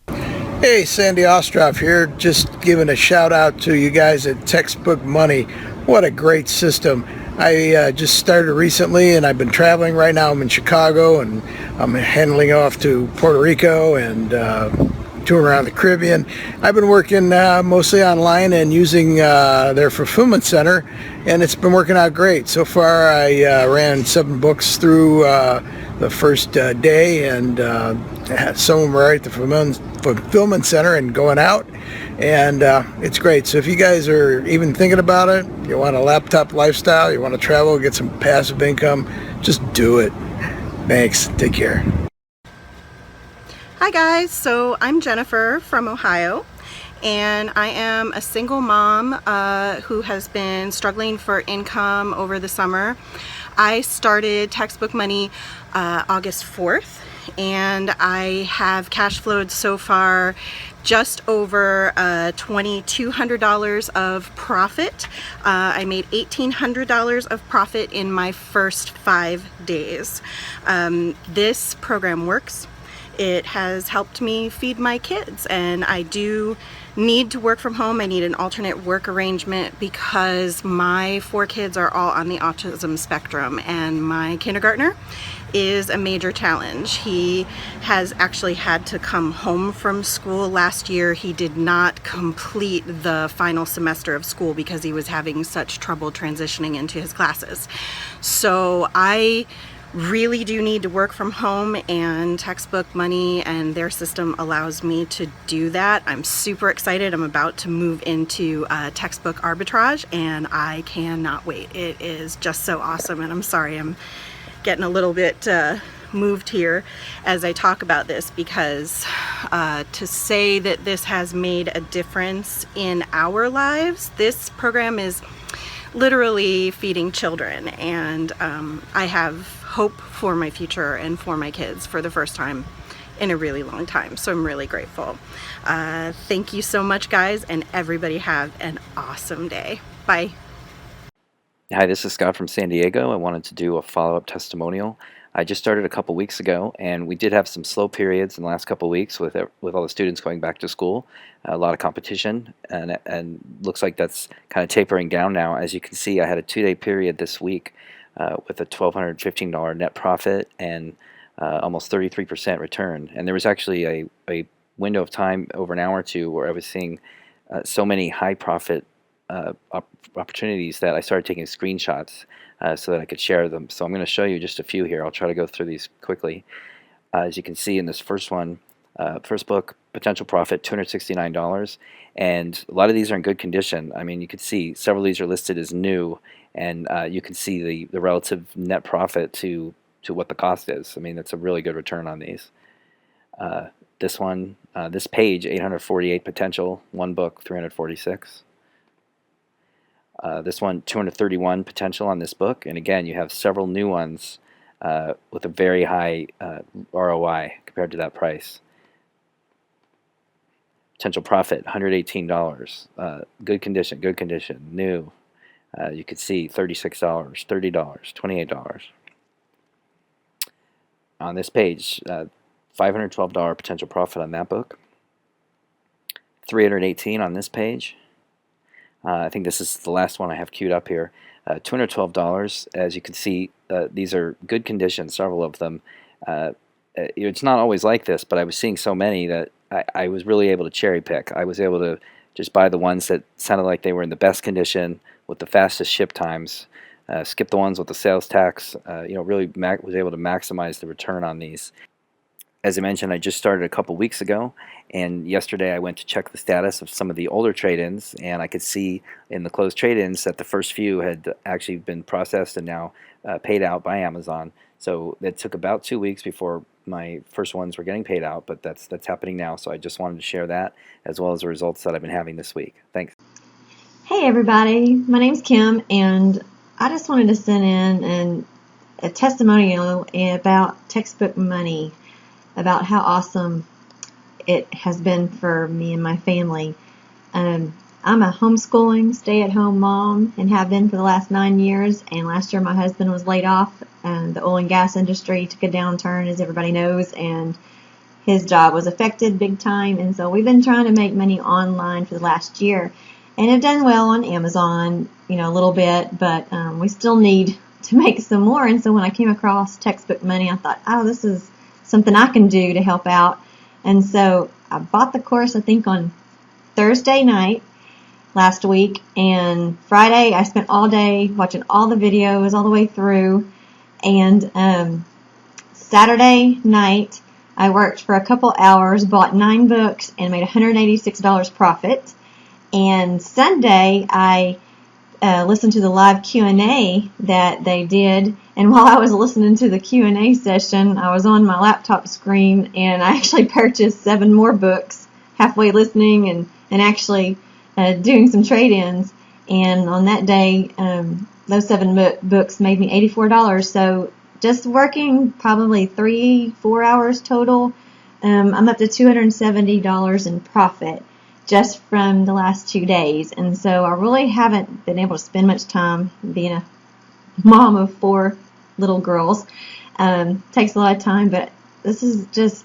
D: Hey, Sandy Ostroff here, just giving a shout out to you guys at Textbook Money. What a great system. I just started recently, and I've been traveling. Right now I'm in Chicago, and I'm handling off to Puerto Rico and touring around the Caribbean. I've been working mostly online and using their fulfillment center, and it's been working out great. So far I ran 7 books through the first day, and some of them are at the fulfillment center and going out, and it's great. So if you guys are even thinking about it, you want a laptop lifestyle, you want to travel, get some passive income, just do it. Thanks. Take care.
E: Hi guys, so I'm Jennifer from Ohio, and I am a single mom who has been struggling for income over the summer. I started Textbook Money August 4th, and I have cash flowed so far just over $2,200 of profit. I made $1,800 of profit in my first 5 days. This program works. It has helped me feed my kids, and I do need to work from home. I need an alternate work arrangement because my 4 kids are all on the autism spectrum, and my kindergartner is a major challenge. He has actually had to come home from school last year. He did not complete the final semester of school because he was having such trouble transitioning into his classes. So I really do need to work from home, and Textbook Money and their system allows me to do that. I'm super excited. I'm about to move into textbook arbitrage, and I cannot wait. It is just so awesome, and I'm sorry I'm getting a little bit moved here as I talk about this, because to say that this has made a difference in our lives, this program is literally feeding children, and I have hope for my future and for my kids for the first time in a really long time. So I'm really grateful. Thank you so much, guys, and everybody have an awesome day. Bye.
F: Hi, this is Scott from San Diego. I wanted to do a follow-up testimonial. I just started a couple weeks ago, and we did have some slow periods in the last couple weeks with all the students going back to school. A lot of competition, and looks like that's kind of tapering down now. As you can see, I had a 2-day period this week with a $1,215 net profit and almost 33% return. And there was actually a window of time over an hour or two where I was seeing so many high profit opportunities that I started taking screenshots so that I could share them. So I'm going to show you just a few here. I'll try to go through these quickly. As you can see in this first one, first book, potential profit $269, and a lot of these are in good condition. I mean, you can see several of these are listed as new, and you can see the relative net profit to what the cost is. I mean, that's a really good return on these. This one, this page, 848 potential, one book, 346. This one, 231 potential on this book, and again, you have several new ones with a very high ROI compared to that price. Potential profit, $118. Good condition, new. You could see $36, $30, $28. On this page, $512 potential profit on that book. $318 on this page. I think this is the last one I have queued up here. $212. As you can see, these are good condition, several of them. It's not always like this, but I was seeing so many that I was really able to cherry pick. I was able to just buy the ones that sounded like they were in the best condition with the fastest ship times. Skip the ones with the sales tax. Really was able to maximize the return on these. As I mentioned, I just started a couple weeks ago, and yesterday I went to check the status of some of the older trade-ins, and I could see in the closed trade-ins that the first few had actually been processed and now paid out by Amazon. So it took about 2 weeks before my first ones were getting paid out, but that's happening now. So I just wanted to share that as well as the results that I've been having this week. Thanks.
G: Hey everybody, my name's Kim, and I just wanted to send in a testimonial about Textbook Money, about how awesome it has been for me and my family. I'm a homeschooling, stay-at-home mom and have been for the last 9 years, and last year my husband was laid off, and the oil and gas industry took a downturn, as everybody knows, and his job was affected big time, and so we've been trying to make money online for the last year, and have done well on Amazon, a little bit, but we still need to make some more. And so when I came across Textbook Money, I thought, oh, this is something I can do to help out. And so I bought the course, I think, on Thursday night last week, and Friday I spent all day watching all the videos all the way through, and Saturday night I worked for a couple hours, bought 9 books, and made $186 profit. And Sunday I listened to the live Q&A that they did, and while I was listening to the Q&A session, I was on my laptop screen, and I actually purchased 7 more books halfway listening and actually doing some trade-ins. And on that day, those 7 books made me $84. So just working probably 3-4 hours total, I'm up to $270 in profit just from the last 2 days. And so I really haven't been able to spend much time being a mom of 4 little girls. Takes a lot of time, but this is just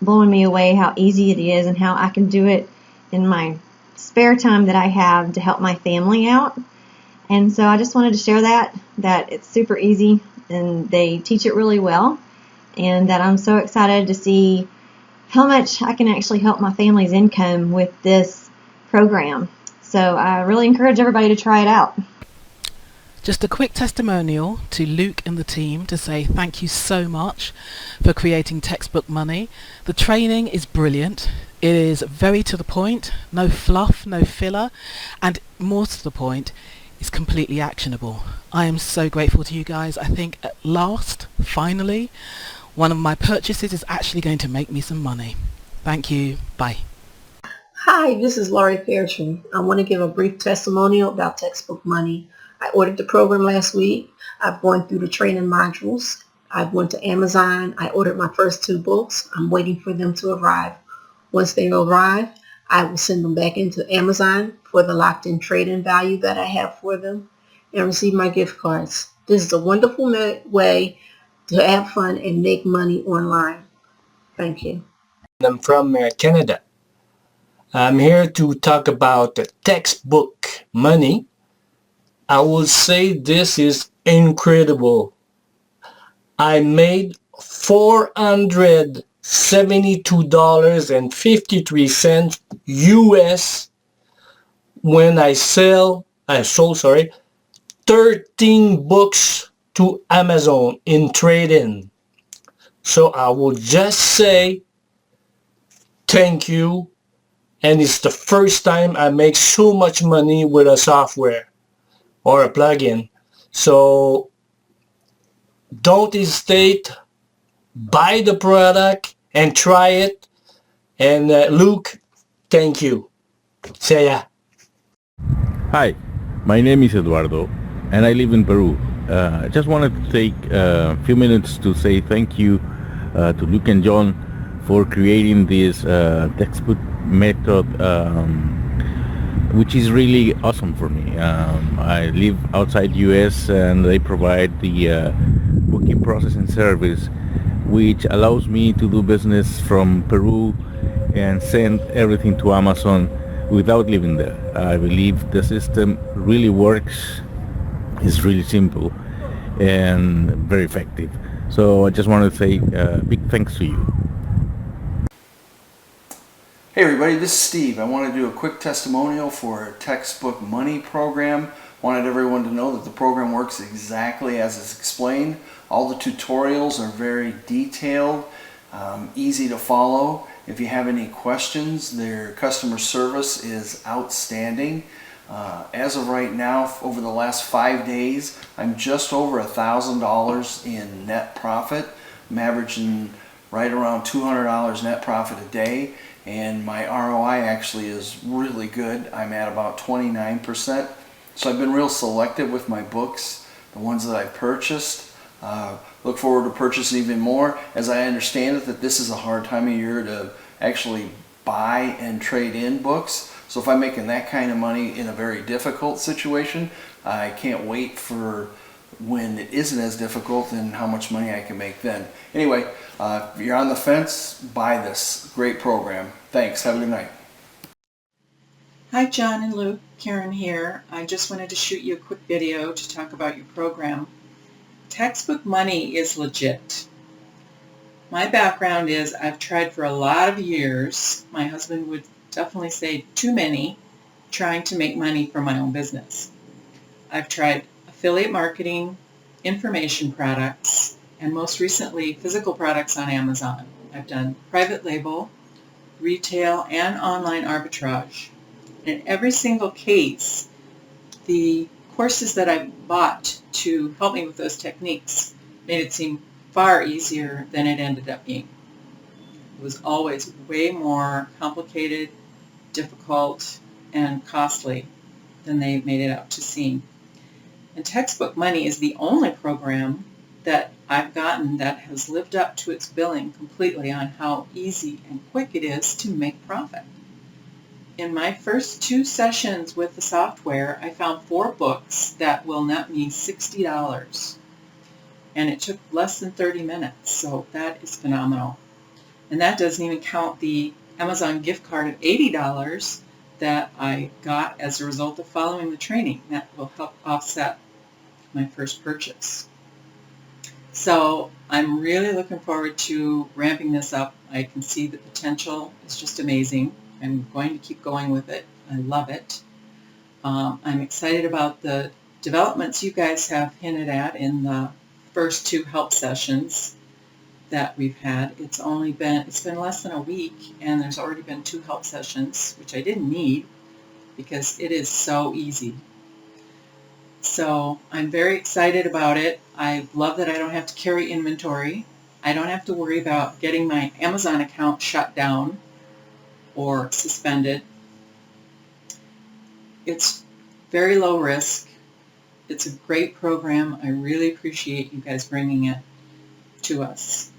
G: blowing me away how easy it is and how I can do it in my spare time that I have to help my family out. And so I just wanted to share that it's super easy and they teach it really well, and that I'm so excited to see how much I can actually help my family's income with this program. So I really encourage everybody to try it out.
H: Just a quick testimonial to Luke and the team to say thank you so much for creating Textbook Money. The training is brilliant. It is very to the point, no fluff, no filler, and more to the point, it's completely actionable. I am so grateful to you guys. I think at last, finally, one of my purchases is actually going to make me some money. Thank you. Bye.
I: Hi, this is Laurie Fairtree. I want to give a brief testimonial about Textbook Money. I ordered the program last week. I've gone through the training modules. I went to Amazon. I ordered my first 2 books. I'm waiting for them to arrive. Once they arrive, I will send them back into Amazon for the locked-in trade-in value that I have for them and receive my gift cards. This is a wonderful way to have fun and make money online. Thank you.
J: I'm from Canada. I'm here to talk about the Textbook Money. I will say this is incredible. I made $472.53 US when I sold 13 books to Amazon in trade-in. So I will just say thank you, and it's the first time I make so much money with a software or a plugin. So don't hesitate, buy the product and try it. And Luke, thank you. See ya.
K: Hi, my name is Eduardo and I live in Peru. I just wanted to take a few minutes to say thank you to Luke and John for creating this textbook method, which is really awesome for me. I live outside US and they provide the booking processing service, which allows me to do business from Peru and send everything to Amazon without living there. I believe the system really works. It's really simple and very effective. So I just wanted to say big thanks to you.
L: Hey everybody, this is Steve. I want to do a quick testimonial for Textbook Money program. Wanted everyone to know that the program works exactly as it's explained. All the tutorials are very detailed, easy to follow. If you have any questions, their customer service is outstanding. As of right now, over the last 5 days, I'm just over $1,000 in net profit. I'm averaging right around $200 net profit a day, and my ROI actually is really good. I'm at about 29%. So I've been real selective with my books, the ones that I've purchased. Look forward to purchasing even more. As I understand it, that this is a hard time of year to actually buy and trade in books. So if I'm making that kind of money in a very difficult situation, I can't wait for when it isn't as difficult and how much money I can make then. Anyway, if you're on the fence, buy this great program. Thanks. Have a good night.
M: Hi John and Luke, Karen here. I just wanted to shoot you a quick video to talk about your program. Textbook Money is legit. My background is I've tried for a lot of years, my husband would definitely say too many, trying to make money from my own business. I've tried affiliate marketing, information products, and most recently physical products on Amazon. I've done private label, retail, and online arbitrage. In every single case, the courses that I bought to help me with those techniques made it seem far easier than it ended up being. It was always way more complicated, difficult, and costly than they made it out to seem. And Textbook Money is the only program that I've gotten that has lived up to its billing completely on how easy and quick it is to make profit. In my first 2 sessions with the software, I found 4 books that will net me $60. And it took less than 30 minutes, so that is phenomenal. And that doesn't even count the Amazon gift card of $80 that I got as a result of following the training. That will help offset my first purchase. So I'm really looking forward to ramping this up. I can see the potential is just amazing. I'm going to keep going with it. I love it. I'm excited about the developments you guys have hinted at in the first 2 help sessions that we've had. It's been less than a week, and there's already been 2 help sessions, which I didn't need because it is so easy. So I'm very excited about it. I love that I don't have to carry inventory. I don't have to worry about getting my Amazon account shut down or suspended. It's very low risk. It's a great program. I really appreciate you guys bringing it to us.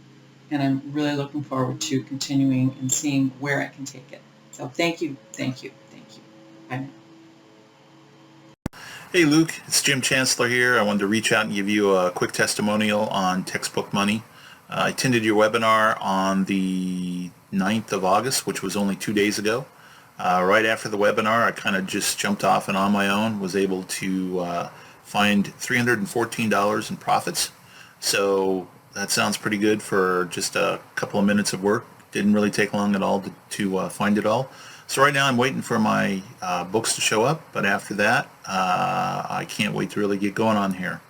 M: And I'm really looking forward to continuing and seeing where I can take it. So thank you, thank you, thank you. Bye now.
C: Hey Luke, it's Jim Chancellor here. I wanted to reach out and give you a quick testimonial on Textbook Money. I attended your webinar on the 9th of August, which was only 2 days ago. Right after the webinar, I kind of just jumped off and on my own was able to find $314 in profits. So that sounds pretty good for just a couple of minutes of work. Didn't really take long at all to find it all. So right now I'm waiting for my books to show up, but after that I can't wait to really get going on here.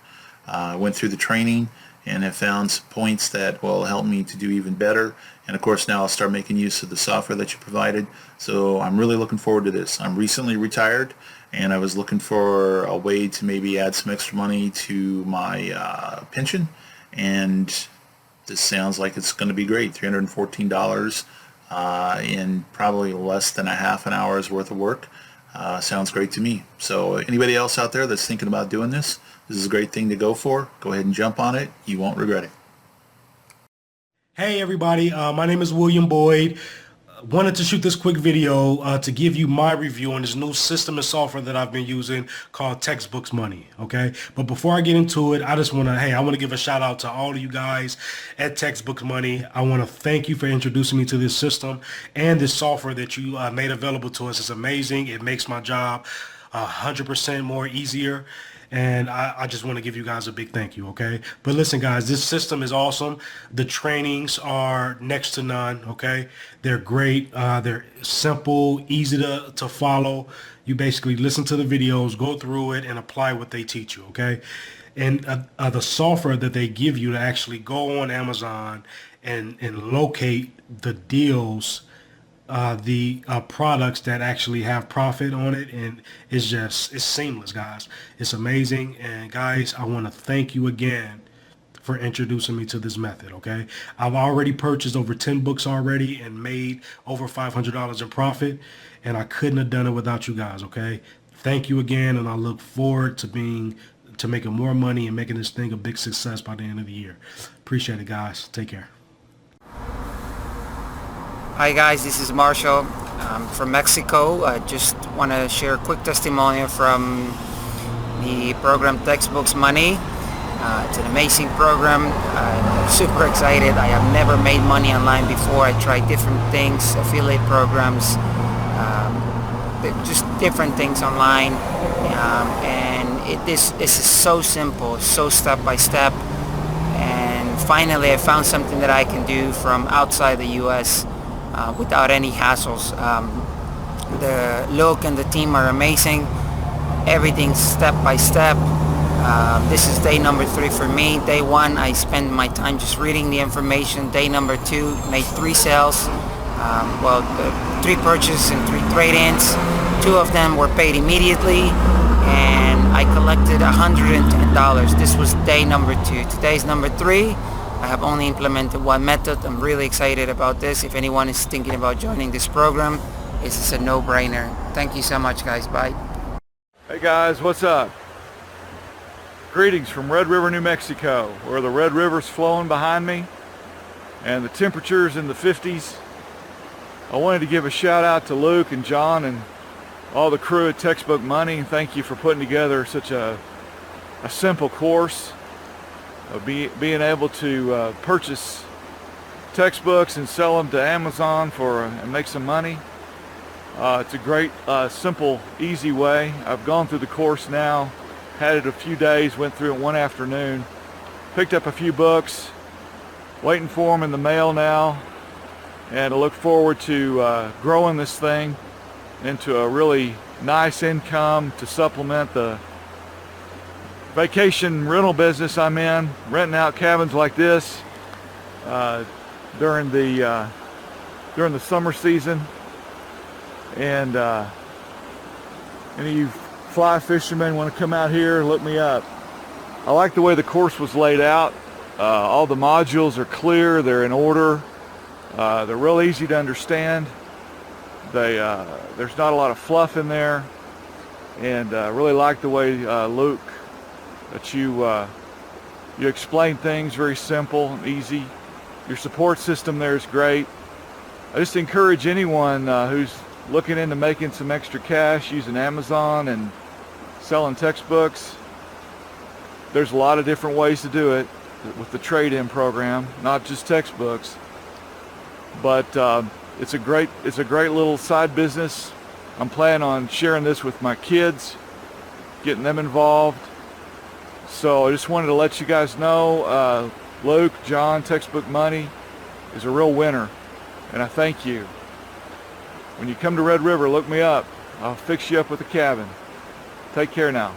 C: I went through the training and have found some points that will help me to do even better, and of course now I'll start making use of the software that you provided. So I'm really looking forward to this. I'm recently retired and I was looking for a way to maybe add some extra money to my pension, and this sounds like it's going to be great. $314 in probably less than a half an hour's worth of work. Sounds great to me. So anybody else out there that's thinking about doing this is a great thing to go for. Go ahead and jump on it. You won't regret it.
N: Hey everybody, my name is William Boyd. Wanted to shoot this quick video to give you my review on this new system and software that I've been using called Textbooks Money, okay? But before I get into it, I want to give a shout out to all of you guys at Textbooks Money. I want to thank you for introducing me to this system and this software that you made available to us. It's amazing. It makes my job 100% more easier. And I just want to give you guys a big thank you, okay? But listen, guys, this system is awesome. The trainings are next to none, okay? They're great. They're simple, easy to follow. You basically listen to the videos, go through it, and apply what they teach you, okay? And the software that they give you to actually go on Amazon and locate the deals, the products that actually have profit on it, and it's seamless, guys. It's amazing. And guys, I want to thank you again for introducing me to this method, okay? I've already purchased over 10 books already and made over $500 in profit, and I couldn't have done it without you guys, okay? Thank you again, and I look forward to making more money and making this thing a big success by the end of the year. Appreciate it, guys. Take care.
O: Hi guys, this is Marshall. I'm from Mexico. I just want to share a quick testimonial from the program Textbooks Money. It's an amazing program. I'm super excited. I have never made money online before. I tried different things, affiliate programs, just different things online. And this is so simple, so step by step. And finally I found something that I can do from outside the U.S. Without any hassles. The look and the team are amazing. Everything's step by step. This is day number 3 for me. Day 1, I spent my time just reading the information. Day number 2, made 3 sales. 3 purchases and 3 trade-ins. 2 of them were paid immediately, and I collected $110. This was day number 2. Today's number 3. I have only implemented 1 method. I'm really excited about this. If anyone is thinking about joining this program, this is a no-brainer. Thank you so much, guys. Bye.
P: Hey guys, what's up? Greetings from Red River, New Mexico, where the Red River's flowing behind me and the temperature's in the 50s. I wanted to give a shout out to Luke and John and all the crew at Textbook Money. Thank you for putting together such a simple course. Being able to purchase textbooks and sell them to Amazon and make some money. It's a great, simple, easy way. I've gone through the course now, had it a few days, went through it one afternoon, picked up a few books, waiting for them in the mail now, and I look forward to growing this thing into a really nice income to supplement the vacation rental business I'm in, renting out cabins like this during the summer season. And any of you fly fishermen want to come out here, look me up. I like the way the course was laid out. All the modules are clear, they're in order, they're real easy to understand. There's not a lot of fluff in there, and really like the way Luke, that you explain things very simple and easy. Your support system there is great. I just encourage anyone who's looking into making some extra cash using Amazon and selling textbooks. There's a lot of different ways to do it with the trade-in program, not just textbooks. But it's a great little side business. I'm planning on sharing this with my kids, getting them involved. So I just wanted to let you guys know, Luke, John, Textbook Money is a real winner, and I thank you. When you come to Red River, look me up. I'll fix you up with a cabin. Take care now.